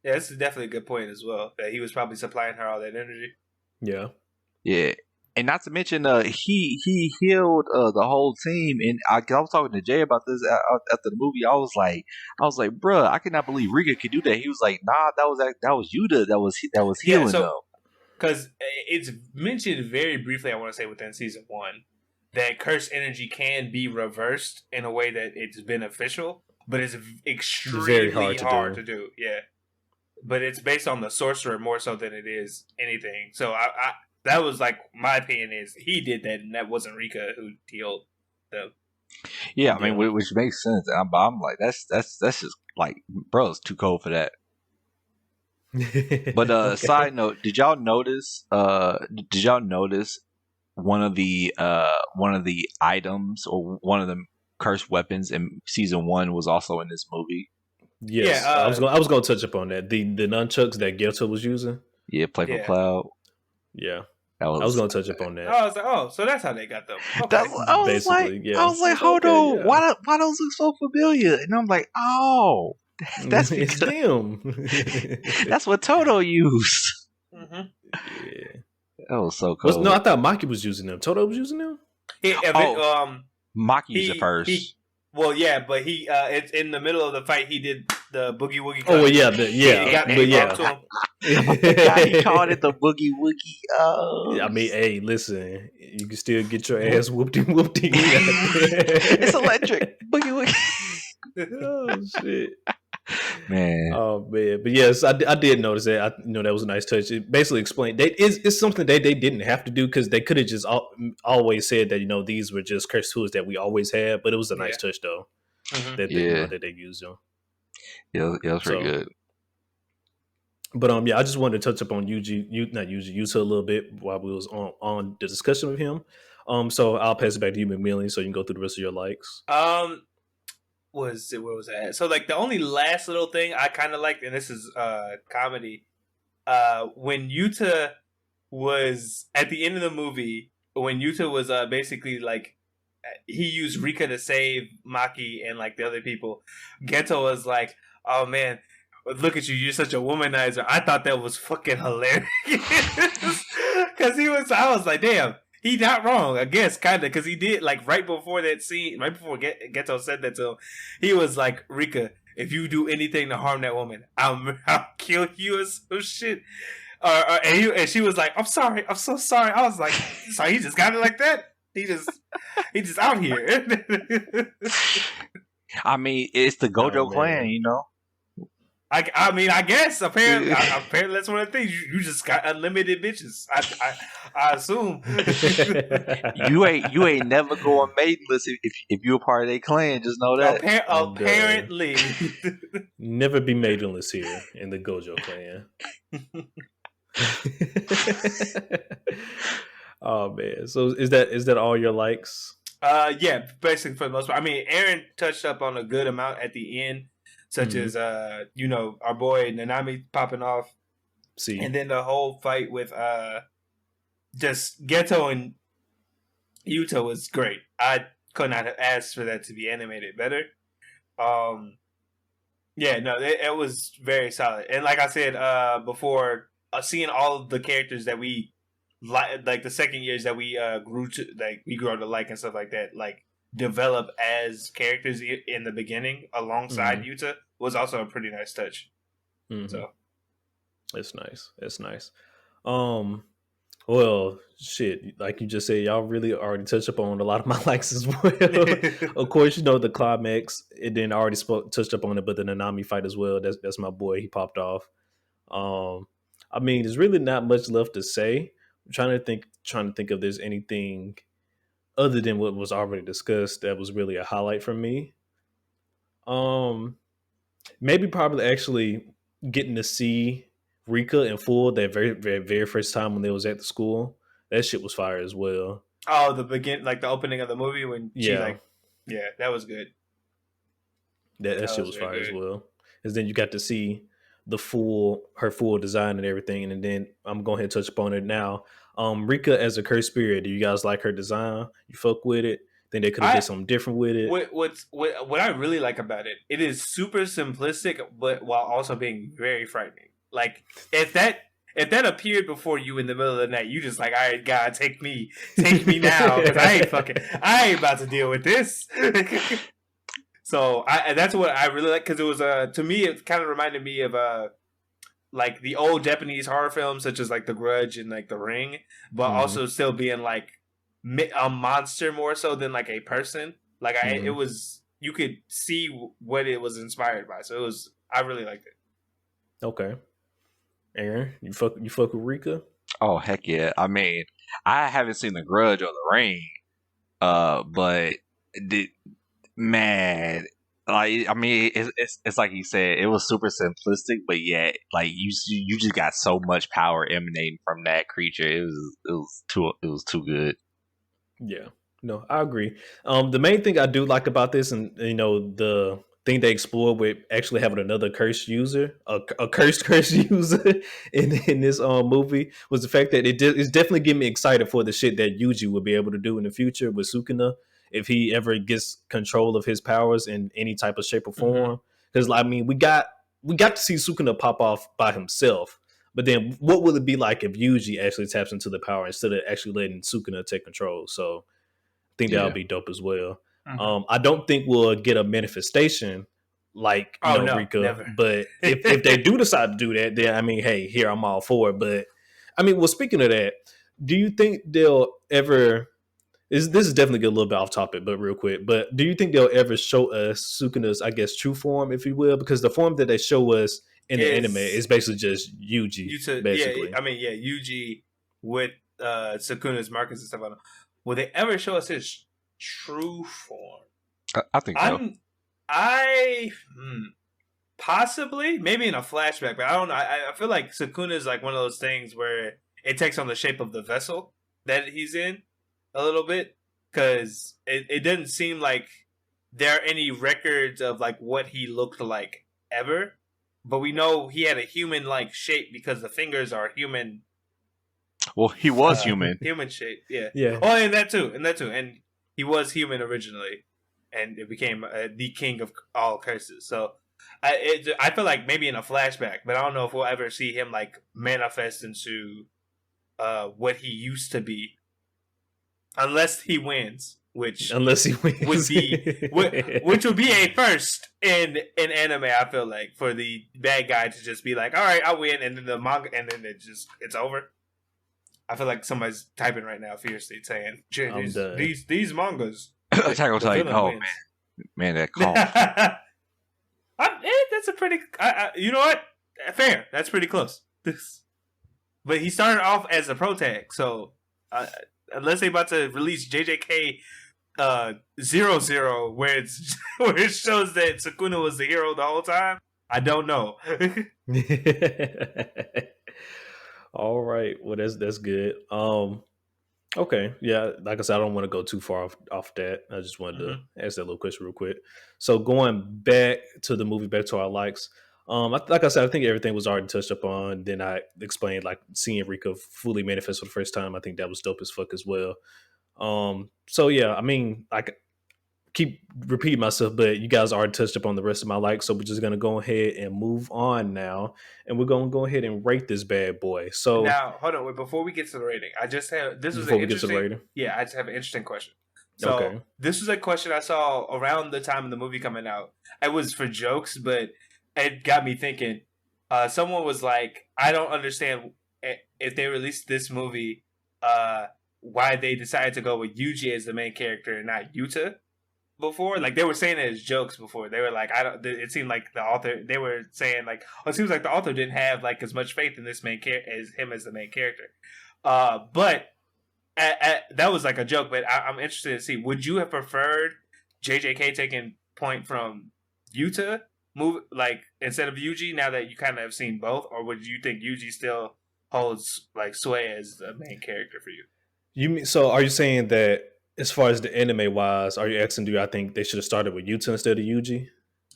that's definitely a good point as well. That he was probably supplying her all that energy. Yeah. And not to mention, he healed the whole team. And I was talking to Jay about this after the movie. I was like, bruh, I cannot believe Rika could do that. He was like, nah, that was Yuta that was healing though. Because it's mentioned very briefly, I want to say, within season 1, that cursed energy can be reversed in a way that it's beneficial, but it's extremely hard to do. Yeah. But it's based on the sorcerer more so than it is anything. So I that was like, my opinion is he did that, and that wasn't Rika who healed them. Yeah, I mean, which makes sense. But I'm like, that's just like, bro, it's too cold for that. But Okay. Side note, did y'all notice one of the items or one of the cursed weapons in season 1 was also in this movie? Yes, Yeah, I was gonna touch upon that. The nunchucks that Geto was using. Yeah, Playful Cloud. Yeah. I was gonna touch upon that. I was like, so that's how they got them. Okay. I was like, hold on, why those look so familiar? And I'm like, oh, that's because them. that's what Toto used. Mm-hmm. Yeah, that was so cool. No, I thought Maki was using them. Toto was using them. Maki used it first. But it's in the middle of the fight. He did the boogie woogie. Oh well, yeah, He bumped to him. I forgot he called it the boogie woogie. Oh, I mean, hey, listen, you can still get your ass whoopty whoopty. it's electric boogie woogie. Oh shit, Man. Oh man, but yes, I did notice that. That was a nice touch. It basically explained it's something they didn't have to do because they could have just always said that these were just curse tools that we always had. But it was a nice touch though that they used them. Yeah, it was pretty good. But I just wanted to touch up on Yuta a little bit while we was on the discussion with him. So I'll pass it back to you, McMillian, so you can go through the rest of your likes. Where was I at? So like the only last little thing I kind of liked, and this is comedy, when Yuta was at the end of the movie, when Yuta was basically like he used Rika to save Maki and like the other people. Geto was like, "Oh man, look at you! You're such a womanizer." I thought that was fucking hilarious because I was like, "Damn." He not wrong, I guess, kind of, because he did, like, right before that scene, right before Geto said that to him, he was like, "Rika, if you do anything to harm that woman, I'll kill you," or some shit. And she was like, "I'm sorry, I'm so sorry." I was like, so he just got it like that? He just out here. I mean, it's the Gojo clan, I mean, I guess apparently that's one of the things. You just got unlimited bitches. I assume. you ain't never going maidenless if you're a part of their clan. Just know that. Apparently, never be maidenless here in the Gojo clan. Oh man! So is that all your likes? Yeah, basically for the most part. I mean, Aaron touched up on a good amount at the end. Such as our boy Nanami popping off, and then the whole fight with just Geto and Yuta was great. I could not have asked for that to be animated better. It was very solid. And like I said before, seeing all of the characters that we like the second years that we grew to like and stuff like that, like develop as characters in the beginning alongside Yuta was also a pretty nice touch. So it's nice. Well, shit, like you just said, y'all really already touched up on a lot of my likes as well. Of course, the climax. It didn't already touched up on it, but the Nanami fight as well. That's my boy. He popped off. I mean, there's really not much left to say. I'm trying to think if there's anything other than what was already discussed that was really a highlight for me. Maybe probably actually getting to see Rika in full that very, very, very first time when they was at the school. That shit was fire as well. Oh, the opening of the movie when that was good. That shit was fire as well. Because then you got to see her full design and everything, and then I'm going ahead and touch upon it now. Rika as a cursed spirit, do you guys like her design? You fuck with it? Think they could have did something different with it? What I really like about it, it is super simplistic, but while also being very frightening. Like if that appeared before you in the middle of the night, you just like, all right, God, take me now, because I ain't about to deal with this. So that's what I really like, because it was to me it kind of reminded me of like the old Japanese horror films such as like The Grudge and like The Ring, but also still being like a monster more so than like a person. Like it was, you could see what it was inspired by. So I really liked it. Okay, Aaron, you fuck with Rika? Oh heck yeah! I mean, I haven't seen The Grudge or The Ring, but man, like I mean, it's like you said, it was super simplistic, but yet like you just got so much power emanating from that creature. It was too good. Yeah, no, I agree. The main thing I do like about this, and the thing they explored with actually having another cursed user, a cursed user in this movie, was the fact that it's definitely getting me excited for the shit that Yuji will be able to do in the future with Sukuna if he ever gets control of his powers in any type of shape or form. Because I mean, we got to see Sukuna pop off by himself. But then what will it be like if Yuji actually taps into the power instead of actually letting Sukuna take control? So I think that'll be dope as well. I don't think we'll get a manifestation like Oh no, Rika. never. But if they do decide to do that, then I mean, hey, here I'm all for it. But I mean, well, speaking of that, do you think they'll ever? This is definitely a little bit off topic, but real quick. But do you think they'll ever show us Sukuna's, I guess, true form, if you will? Because the form that they show us in the anime is basically just Yuji, basically. Yeah, I mean, yeah, Yuji with Sukuna's markers and stuff on him. Will they ever show us his true form? I think so. Possibly, maybe in a flashback, but I don't know. I feel like Sukuna is like one of those things where it takes on the shape of the vessel that he's in a little bit, because it doesn't seem like there are any records of like what he looked like ever, but we know he had a human-like shape because the fingers are human. Well, he was human. Human shape, yeah. Yeah. Oh, and that too. And he was human originally, and it became the king of all curses. So I feel like maybe in a flashback, but I don't know if we'll ever see him like manifest into what he used to be, unless he wins. Which would be a first in anime. I feel like for the bad guy to just be like, "All right, I'll win," and then the manga, and then it's over. I feel like somebody's typing right now furiously saying, "These mangas." Attack on Titan. Oh man, that call. That's a pretty. You know what? Fair. That's pretty close. But he started off as a protag, so unless they about to release JJK 0 where it shows that Sukuna was the hero the whole time, I don't know. All right, well that's good. Okay, yeah, like I said, I don't want to go too far off that. I just wanted to ask that little question real quick. So going back to the movie, back to our likes. Like I said, I think everything was already touched upon. Then I explained like seeing Rika fully manifest for the first time. I think that was dope as fuck as well. So yeah, I mean, I keep repeating myself, but you guys already touched upon the rest of my likes, so we're just gonna go ahead and move on now, and we're gonna go ahead and rate this bad boy. So now, hold on, wait, before we get to the rating, I just have this was before an we get to the interesting. rating, Yeah, I just have an interesting question. So this was a question I saw around the time of the movie coming out. It was for jokes, but it got me thinking. Someone was like, "I don't understand if they released this movie, why they decided to go with Yuji as the main character and not Yuta." Before, like they were saying it as jokes before. They were like, I don't. It seemed like the author. They were saying like, oh, it seems like the author didn't have like as much faith in this main character as him as the main character. But that was like a joke. But I'm interested to see. Would you have preferred JJK taking point from Yuta move like instead of Yuji? Now that you kind of have seen both, or would you think Yuji still holds like sway as the main character for you? You mean so? Are you saying that? As far as the anime wise, are you asking? Do I think they should have started with Yuta instead of Yuji?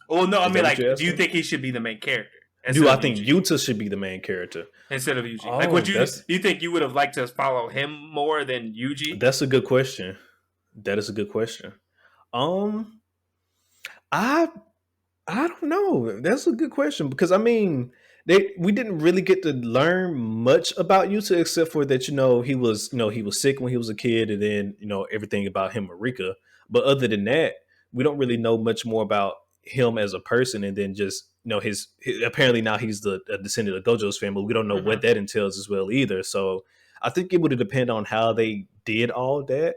Well, no, I mean, like, do you think he should be the main character? Do I think Yuta should be the main character instead of Yuji? Like, would you think you would have liked to follow him more than Yuji? That's a good question. That is a good question. I don't know. That's a good question because I mean. We didn't really get to learn much about Yuta except for that, he was sick when he was a kid and then, everything about him and Rika. But other than that, we don't really know much more about him as a person. And then just, his apparently now he's a descendant of Gojo's family. We don't know what that entails as well either. So I think it would depend on how they did all that,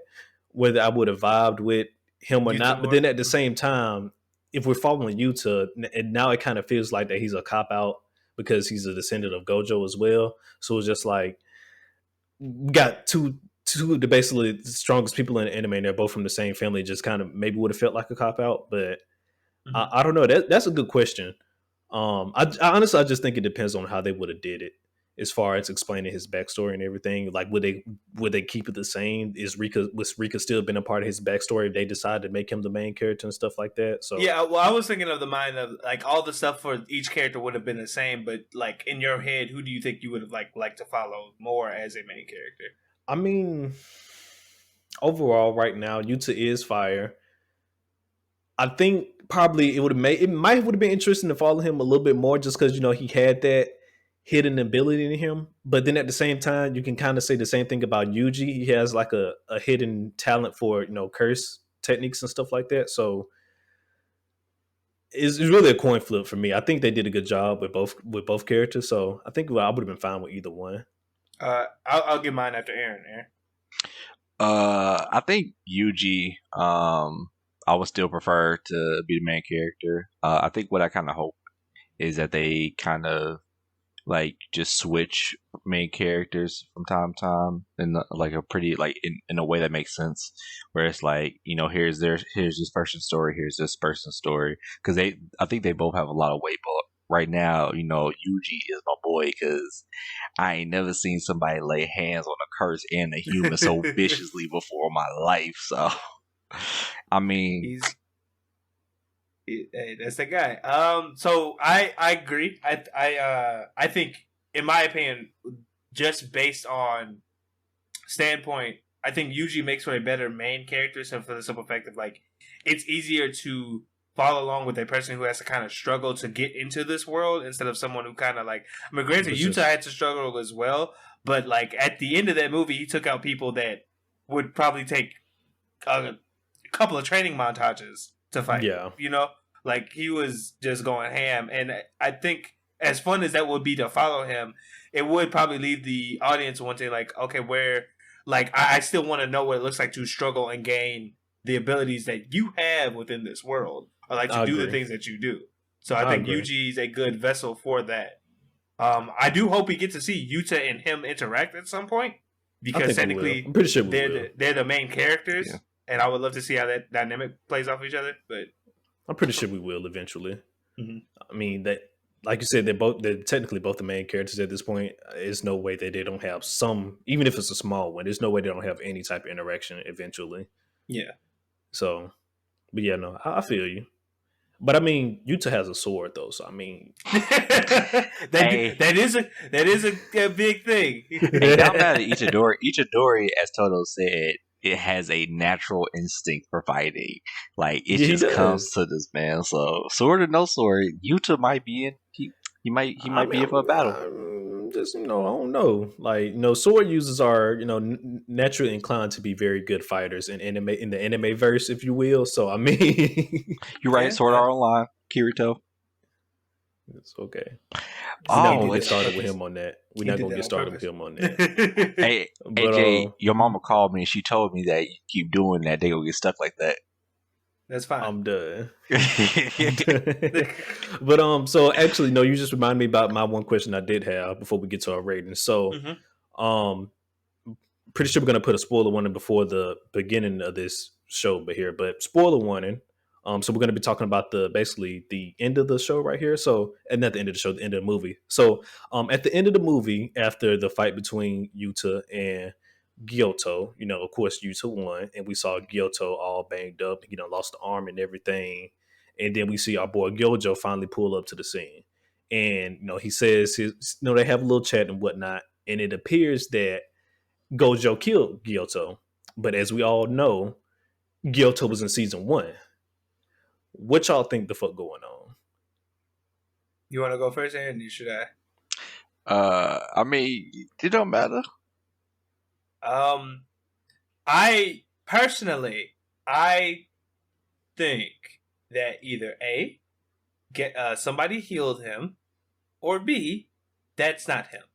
whether I would have vibed with him or not. But then at the same time, if we're following Yuta, and now it kind of feels like that he's a cop out, because he's a descendant of Gojo as well. So it's just like we got two of the basically the strongest people in the anime, and they're both from the same family. Just kind of maybe would have felt like a cop out, but I don't know. That's a good question. I honestly I just think it depends on how they would have did it as far as explaining his backstory and everything. Like would they keep it the same? Was Rika still been a part of his backstory if they decided to make him the main character and stuff like that? So yeah, well, I was thinking of the mind of like all the stuff for each character would have been the same, but like in your head, who do you think you would have liked to follow more as a main character? I mean, overall, right now, Yuta is fire. I think probably it might would have been interesting to follow him a little bit more, just because he had that hidden ability in him. But then at the same time, you can kind of say the same thing about Yuji. He has like a hidden talent for curse techniques and stuff like that. So it's really a coin flip for me. I think they did a good job with both characters, so I think I would have been fine with either one. I'll give mine after Aaron. I think Yuji. I would still prefer to be the main character. I think what I kind of hope is that they kind of like just switch main characters from time to time in like a pretty like in a way that makes sense, where it's like, you know, here's this person's story, here's this person's story, because I think they both have a lot of weight, but right now, you know, Yuji is my boy because I ain't never seen somebody lay hands on a curse and a human so viciously before in my life. So I mean, Hey, that's the guy. So I agree. I think, in my opinion, just based on standpoint, I think Yuji makes for a better main character. So for the simple fact of like, it's easier to follow along with a person who has to kind of struggle to get into this world instead of someone who kind of like. I mean, granted, Yuta had to struggle as well, but like at the end of that movie, he took out people that would probably take a couple of training montages to fight. Yeah. You know, like he was just going ham. And I think as fun as that would be to follow him, it would probably leave the audience wanting like, okay, where, like, I still want to know what it looks like to struggle and gain the abilities that you have within this world, or like to do the things that you do. So I think Yuji is a good vessel for that. I do hope we get to see Yuta and him interact at some point, because technically I'm pretty sure they're the main characters. Yeah. And I would love to see how that dynamic plays off each other. But I'm pretty sure we will eventually. Mm-hmm. I mean, that, like you said, they're technically both the main characters at this point. There's no way that they don't have some, even if it's a small one. There's no way they don't have any type of interaction eventually. Yeah. So, but yeah, no, I feel you. But I mean, Yuta has a sword though, so I mean, that is a big thing. Hey, down bad at Ichidori. Ichidori, as Toto said, it has a natural instinct for fighting. Like it just comes to this man. So sword or no sword, Yuta might be in. He might be in for a battle. Just, you know, I don't know. Like, you know, sword users are, you know, naturally inclined to be very good fighters in the anime verse, if you will. So I mean, you're right. Sword Art Online, Kirito. It's okay. We're not gonna get started with him on that. We're not gonna get started with him on that. Hey, But, AJ, your mama called me and she told me that you keep doing that, they gonna get stuck like that. That's fine. I'm done. But so actually, no, you just reminded me about my one question I did have before we get to our rating. So, pretty sure we're gonna put a spoiler warning before the beginning of this show, but spoiler warning. So we're going to be talking about basically the end of the show right here. So, and not the end of the show, the end of the movie. So, at the end of the movie, after the fight between Yuta and Gyoto, you know, of course, Yuta won, and we saw Gyoto all banged up, you know, lost the arm and everything. And then we see our boy Gojo finally pull up to the scene. And, you know, he says, they have a little chat and whatnot. And it appears that Gojo killed Gyoto. But as we all know, Gyoto was in season 1. What y'all think the fuck going on? You want to go first, Aaron? You should I? I mean, it don't matter. I personally, I think that either A, somebody healed him, or B, that's not him.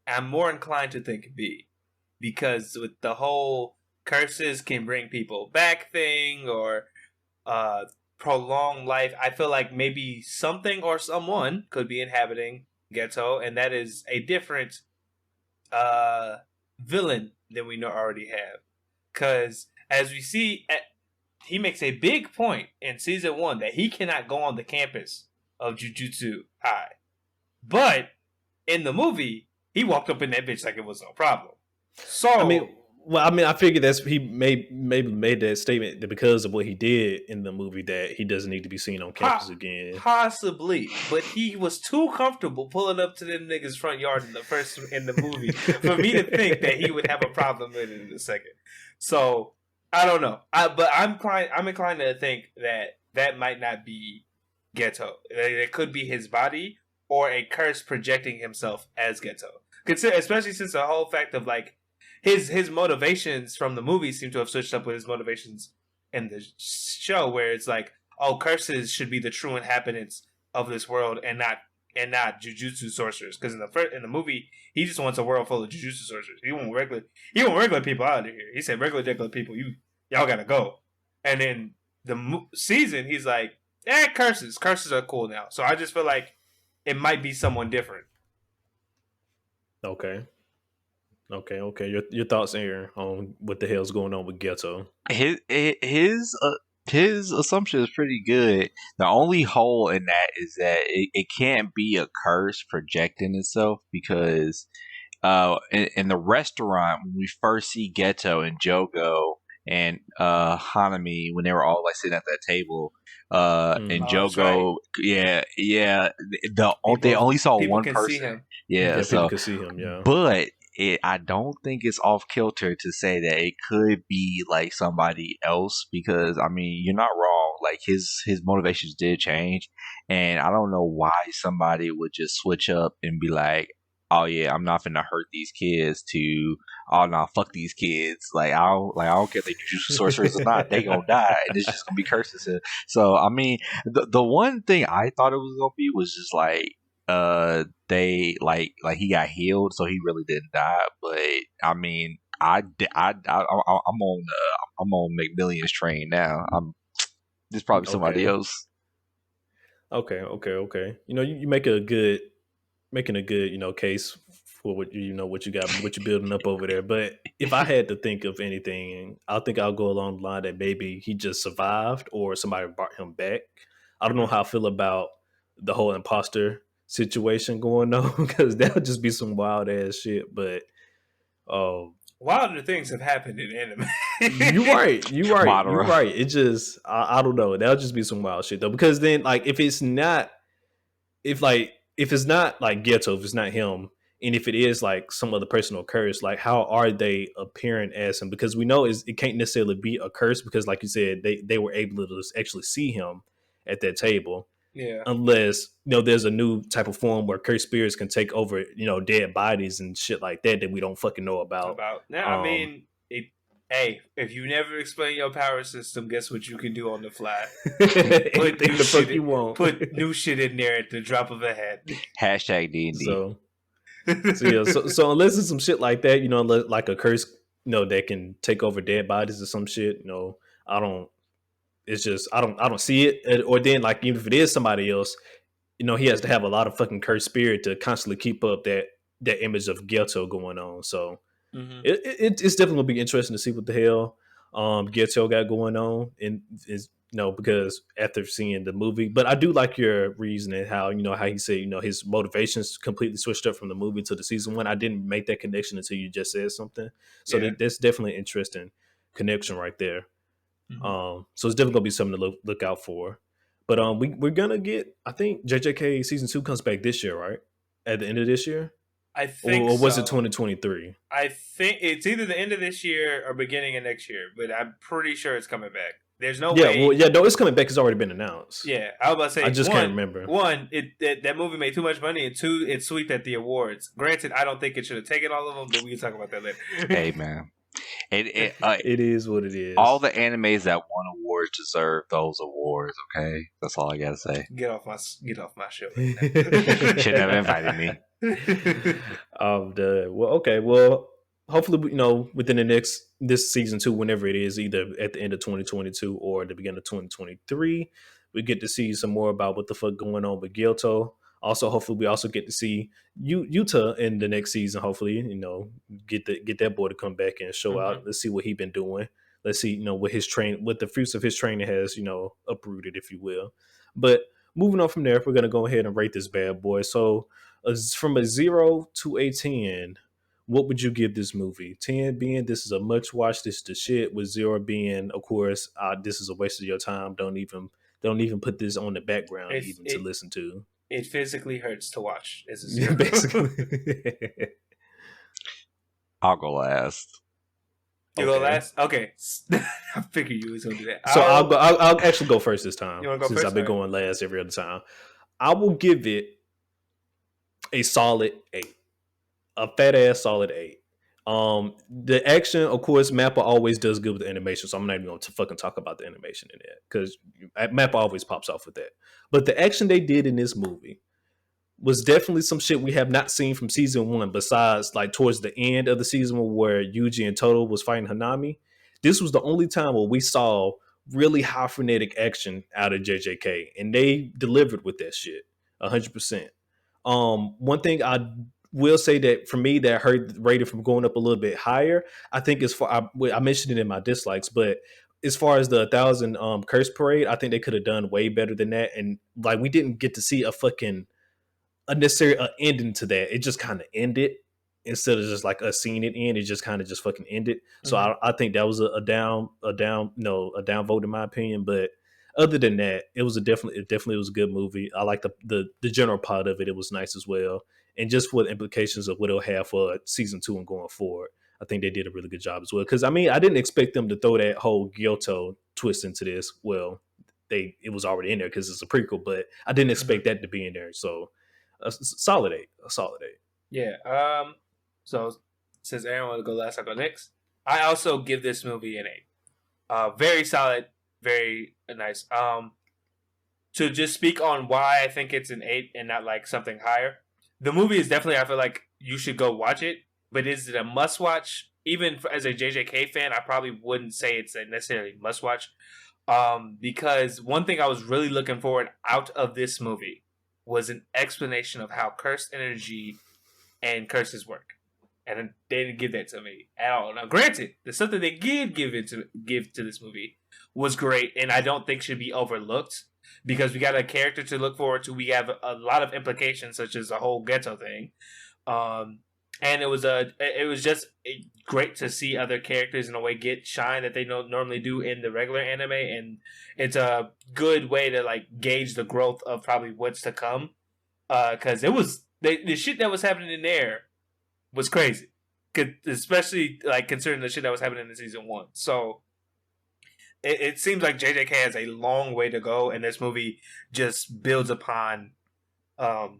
I'm more inclined to think B, because with the whole curses can bring people back thing, or prolonged life, I feel like maybe something or someone could be inhabiting Ghetto, and that is a different villain than we already have. Because as we see, he makes a big point in season 1 that he cannot go on the campus of Jujutsu High, but in the movie, he walked up in that bitch like it was no problem. So I figured he maybe made that statement that because of what he did in the movie that he doesn't need to be seen on campus again. Possibly, but he was too comfortable pulling up to them niggas' front yard in the movie for me to think that he would have a problem with it in a second. So I don't know, but I'm inclined to think that might not be Ghetto. It could be his body or a curse projecting himself as Ghetto. Especially since the whole fact of like, his motivations from the movie seem to have switched up with his motivations in the show, where it's like, oh, curses should be the true inhabitants of this world and not jujutsu sorcerers. Because in the movie, he just wants a world full of jujutsu sorcerers. He want regular people out of here. He said regular people, y'all gotta go. And then the season, he's like, curses are cool now. So I just feel like it might be someone different. Okay. Your thoughts, Aaron, on what the hell's going on with Ghetto? His assumption is pretty good. The only hole in that is that it can't be a curse projecting itself because in the restaurant when we first see Ghetto and Jogo and Hanami when they were all like sitting at that table and Jogo they only saw one person. Yeah, so people could see him, yeah. But I don't think it's off kilter to say that it could be like somebody else because I mean you're not wrong. Like his motivations did change, and I don't know why somebody would just switch up and be like, "Oh yeah, I'm not finna hurt these kids." To "Oh no, fuck these kids." Like I don't care if they do sorcerers or not. They gonna die, and it's just gonna be curses. So I mean, the one thing I thought it was gonna be was just like. They like he got healed, so he really didn't die. But I mean, I'm on McMillian's train now. There's probably somebody else. Okay. You know, you making a good case for what what you're building up over there. But if I had to think of anything, I think I'll go along the line that maybe he just survived or somebody brought him back. I don't know how I feel about the whole imposter situation going on because that would just be some wild ass shit. But wilder things have happened in anime. You're right. It just I don't know. That'll just be some wild shit though. Because then like if it's not like Ghetto, if it's not him, and if it is like some other personal curse, like how are they appearing as him? Because we know it can't necessarily be a curse because like you said, they were able to actually see him at that table. Yeah. Unless there's a new type of form where cursed spirits can take over dead bodies and shit like that we don't fucking know about. I mean, hey, if you never explain your power system, guess what you can do on the fly? Put new shit in there at the drop of a hat. Hashtag D&D. So unless it's some shit like that, like a curse, that can take over dead bodies or some shit, I don't. It's just I don't see it. Or then like even if it is somebody else, he has to have a lot of fucking cursed spirit to constantly keep up that image of Ghetto going on. So it's definitely gonna be interesting to see what the hell Ghetto got going on, and is because after seeing the movie. But I do like your reasoning how how he said his motivations completely switched up from the movie to the season one. I didn't make that connection until you just said something. So that's definitely an interesting connection right there. So it's definitely gonna be something to look out for. But we're gonna get, I think JJK season 2 comes back this year, right? At the end of this year? I think or was it 2023? I think it's either the end of this year or beginning of next year, but I'm pretty sure it's coming back. There's no way. No, it's coming back. It's already been announced. Yeah, I was about to say. I just can't remember. One, that movie made too much money, and two, it swept at the awards. Granted, I don't think it should have taken all of them, but we can talk about that later. Hey, man. It is what it is. All the animes that won awards deserve those awards. Okay, that's all I gotta say. Get off my show. Should have invited me. I'm done. Well, okay. Well, hopefully, within this season 2, whenever it is, either at the end of 2022 or at the beginning of 2023, we get to see some more about what the fuck going on with Ghetto. Also, hopefully, we also get to see Yuta in the next season. Hopefully, get that boy to come back and show out. Let's see what he's been doing. Let's see, what the fruits of his training has, uprooted, if you will. But moving on from there, we're gonna go ahead and rate this bad boy. So, from a 0 to a 10, what would you give this movie? 10 being this is a much watch, this is the shit. With 0 being, of course, this is a waste of your time. Don't even put this on the background to listen to. It physically hurts to watch. Is a 0. Basically. I'll go last. You go last? Okay. I figured you was gonna do that. So I'll actually go first this time. You wanna go since first? I've been going last every other time. I will give it a solid 8. A fat ass solid 8. The action, of course, Mappa always does good with the animation, so I'm not even going to fucking talk about the animation in it because Mappa always pops off with that. But the action they did in this movie was definitely some shit we have not seen from season one. Besides, like towards the end of the season where Yuji and Toto was fighting Hanami, this was the only time where we saw really high frenetic action out of JJK, and they delivered with that shit 100%. One thing I will say that for me that hurt the rating from going up a little bit higher, I think as far I mentioned it in my dislikes, but as far as the 1,000 curse parade, I think they could have done way better than that. And like we didn't get to see a fucking unnecessary ending to that. It just kind of ended instead of just like us seeing it end. It just kind of just fucking ended. So I think that was a down vote in my opinion. But other than that, it definitely was a good movie. I like the general part of it. It was nice as well. And just for the implications of what it'll have for season 2 and going forward, I think they did a really good job as well. Because I mean, I didn't expect them to throw that whole Gyoto twist into this. Well, it was already in there because it's a prequel, but I didn't expect that to be in there. So a solid 8. Yeah. So since Aaron want to go last, I'll go next. I also give this movie an 8. Very solid, very nice. To just speak on why I think it's an 8 and not like something higher. The movie is definitely, I feel like you should go watch it, but is it a must watch? Even as a JJK fan, I probably wouldn't say it's a necessarily must watch. Because one thing I was really looking forward out of this movie was an explanation of how cursed energy and curses work. And they didn't give that to me at all. Now, granted, the stuff that they did give to this movie was great, and I don't think should be overlooked because we got a character to look forward to. We have a lot of implications, such as the whole ghetto thing, and it was just great to see other characters in a way get shine that they normally do in the regular anime, and it's a good way to like gauge the growth of probably what's to come. Because it was the shit that was happening in there was crazy, especially like considering the shit that was happening in season 1. So it seems like JJK has a long way to go, and this movie just builds upon the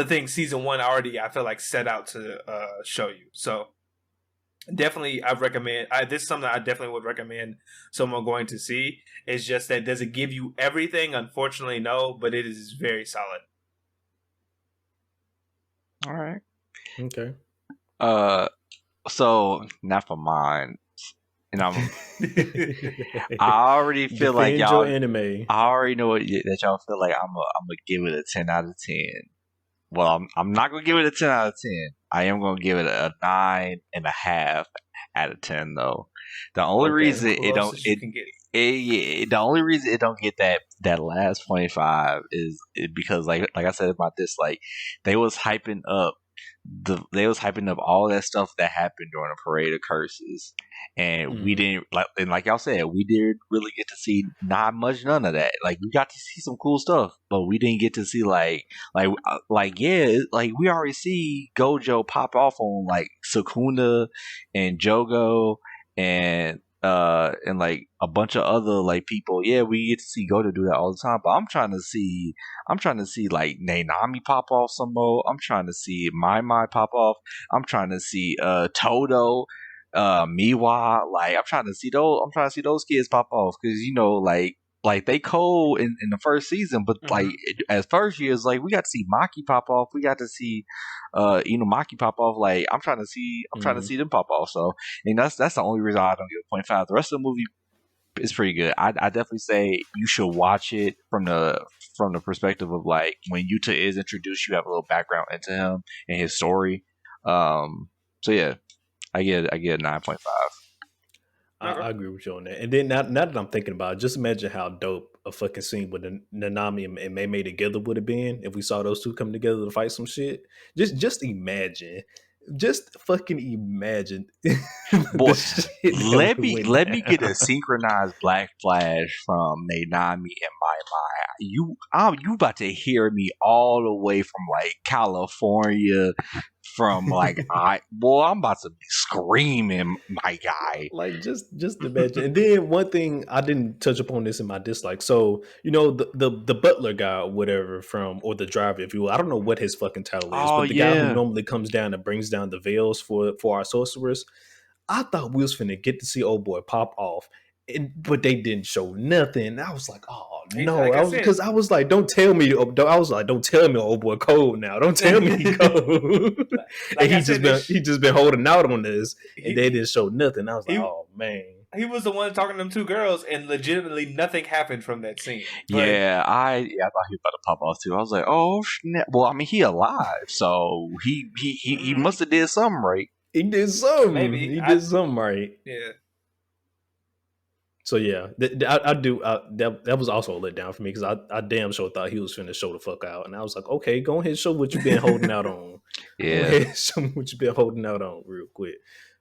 thing season 1 already, I feel like, set out to show you. So definitely, I recommend. This is something I definitely would recommend someone going to see. It's just that does it give you everything? Unfortunately, no, but it is very solid. All right. Okay. So not for mine, and I already feel like Defend y'all your anime. I already know that y'all feel like I'm gonna give it a 10 out of 10. Well, I'm not gonna give it a 10 out of 10. I am gonna give it a 9.5 out of 10 though. The only reason the only reason it don't get that last 0.5 is because like I said about this, like they was hyping up all that stuff that happened during the Parade of Curses, and we didn't like y'all said, we didn't really get to see none of that. Like we got to see some cool stuff, but we didn't get to see like we already see Gojo pop off on like Sukuna and Jogo and like a bunch of other like people. Yeah, we get to see Gojo do that all the time, but I'm trying to see like Nainami pop off some more. I'm trying to see Mai pop off. I'm trying to see Todo, Miwa. Like I'm trying to see those kids pop off because like they cold in the first season, but like as first years, like we got to see Maki pop off. We got to see Maki pop off. Like I'm trying to see them pop off. So and that's the only reason I don't give 0.5. The rest of the movie is pretty good. I definitely say you should watch it from the perspective of like when Yuta is introduced, you have a little background into him and his story. So yeah, I get 9.5. I agree with you on that. And then now that I'm thinking about it, just imagine how dope a fucking scene with Nanami and Mei together would have been if we saw those two come together to fight some shit. Just imagine. Just fucking imagine. Boy, let me get a synchronized Black Flash from Nainami and Mai. You about to hear me all the way from like California from like I'm about to be screaming, my guy. Like just imagine. And then one thing I didn't touch upon this in my dislike. So the butler guy or whatever or the driver, if you will. I don't know what his fucking title is, Oh but the guy who yeah. normally comes down and brings down the veils for our sorcerers. I thought we was finna get to see old boy pop off, but they didn't show nothing. I was like, oh no, Like I was like, don't tell me. I was like, don't tell me old boy cold now. Don't tell me he cold. And he just been holding out on this, and they didn't show nothing. I was like, oh man. He was the one talking to them 2 girls, and legitimately nothing happened from that scene. But I thought he was about to pop off too. I was like, oh snap. Well, I mean, he alive, so he must have did something right. He did something. Maybe he did something right. Yeah. So yeah, that was also a letdown for me because I damn sure thought he was finna show the fuck out, and I was like, okay, go ahead, show what you've been holding out on. Yeah, go ahead, show me what you've been holding out on real quick.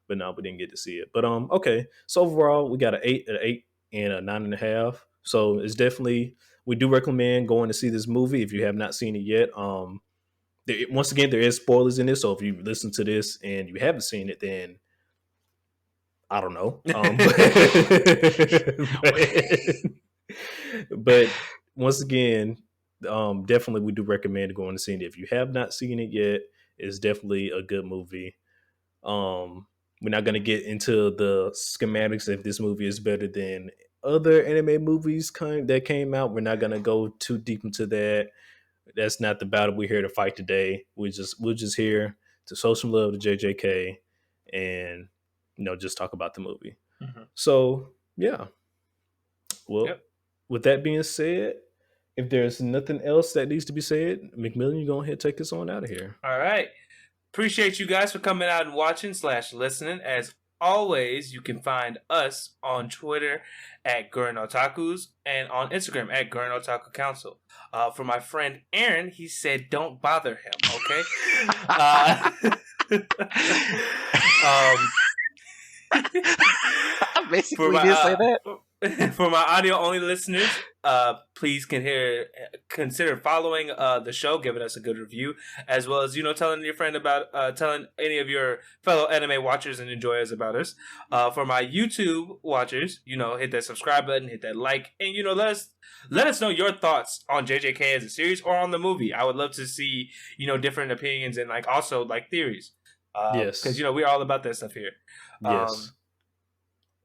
But no, we didn't get to see it. But okay, so overall we got an 8, and a 9.5. So it's definitely, we do recommend going to see this movie if you have not seen it yet. Once again, there is spoilers in this, so if you listen to this and you haven't seen it, then I don't know. But once again, definitely we do recommend going to see it. If you have not seen it yet, it's definitely a good movie. We're not going to get into the schematics if this movie is better than other anime movies that came out. We're not going to go too deep into that. That's not the battle we're here to fight today. We're just here to show some love to JJK and just talk about the movie. Mm-hmm. So yeah. Well, With that being said, if there's nothing else that needs to be said, McMillian, go ahead and take us on out of here. All right. Appreciate you guys for coming out and watching / listening. As always, you can find us on Twitter at Gurren Otakus and on Instagram at Gurren Otaku Council. For my friend Aaron, he said don't bother him, okay? Basically, did say that. For my audio only listeners, please consider following the show, giving us a good review, as well as telling your friend about telling any of your fellow anime watchers and enjoyers about us. For my YouTube watchers, hit that subscribe button, hit that like, and let us know your thoughts on JJK as a series or on the movie. I would love to see different opinions and also theories. Yes, because we're all about that stuff here. Yes.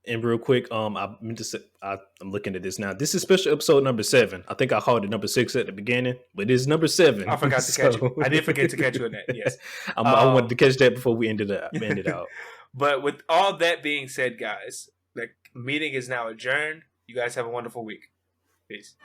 And real quick, I meant to say, I'm looking at this now. This is special episode number 7. I think I called it number 6 at the beginning, but it's number 7. I forgot to catch you. I did forget to catch you in that. Yes, I wanted to catch that before we ended out. But with all that being said, guys, the meeting is now adjourned. You guys have a wonderful week. Peace.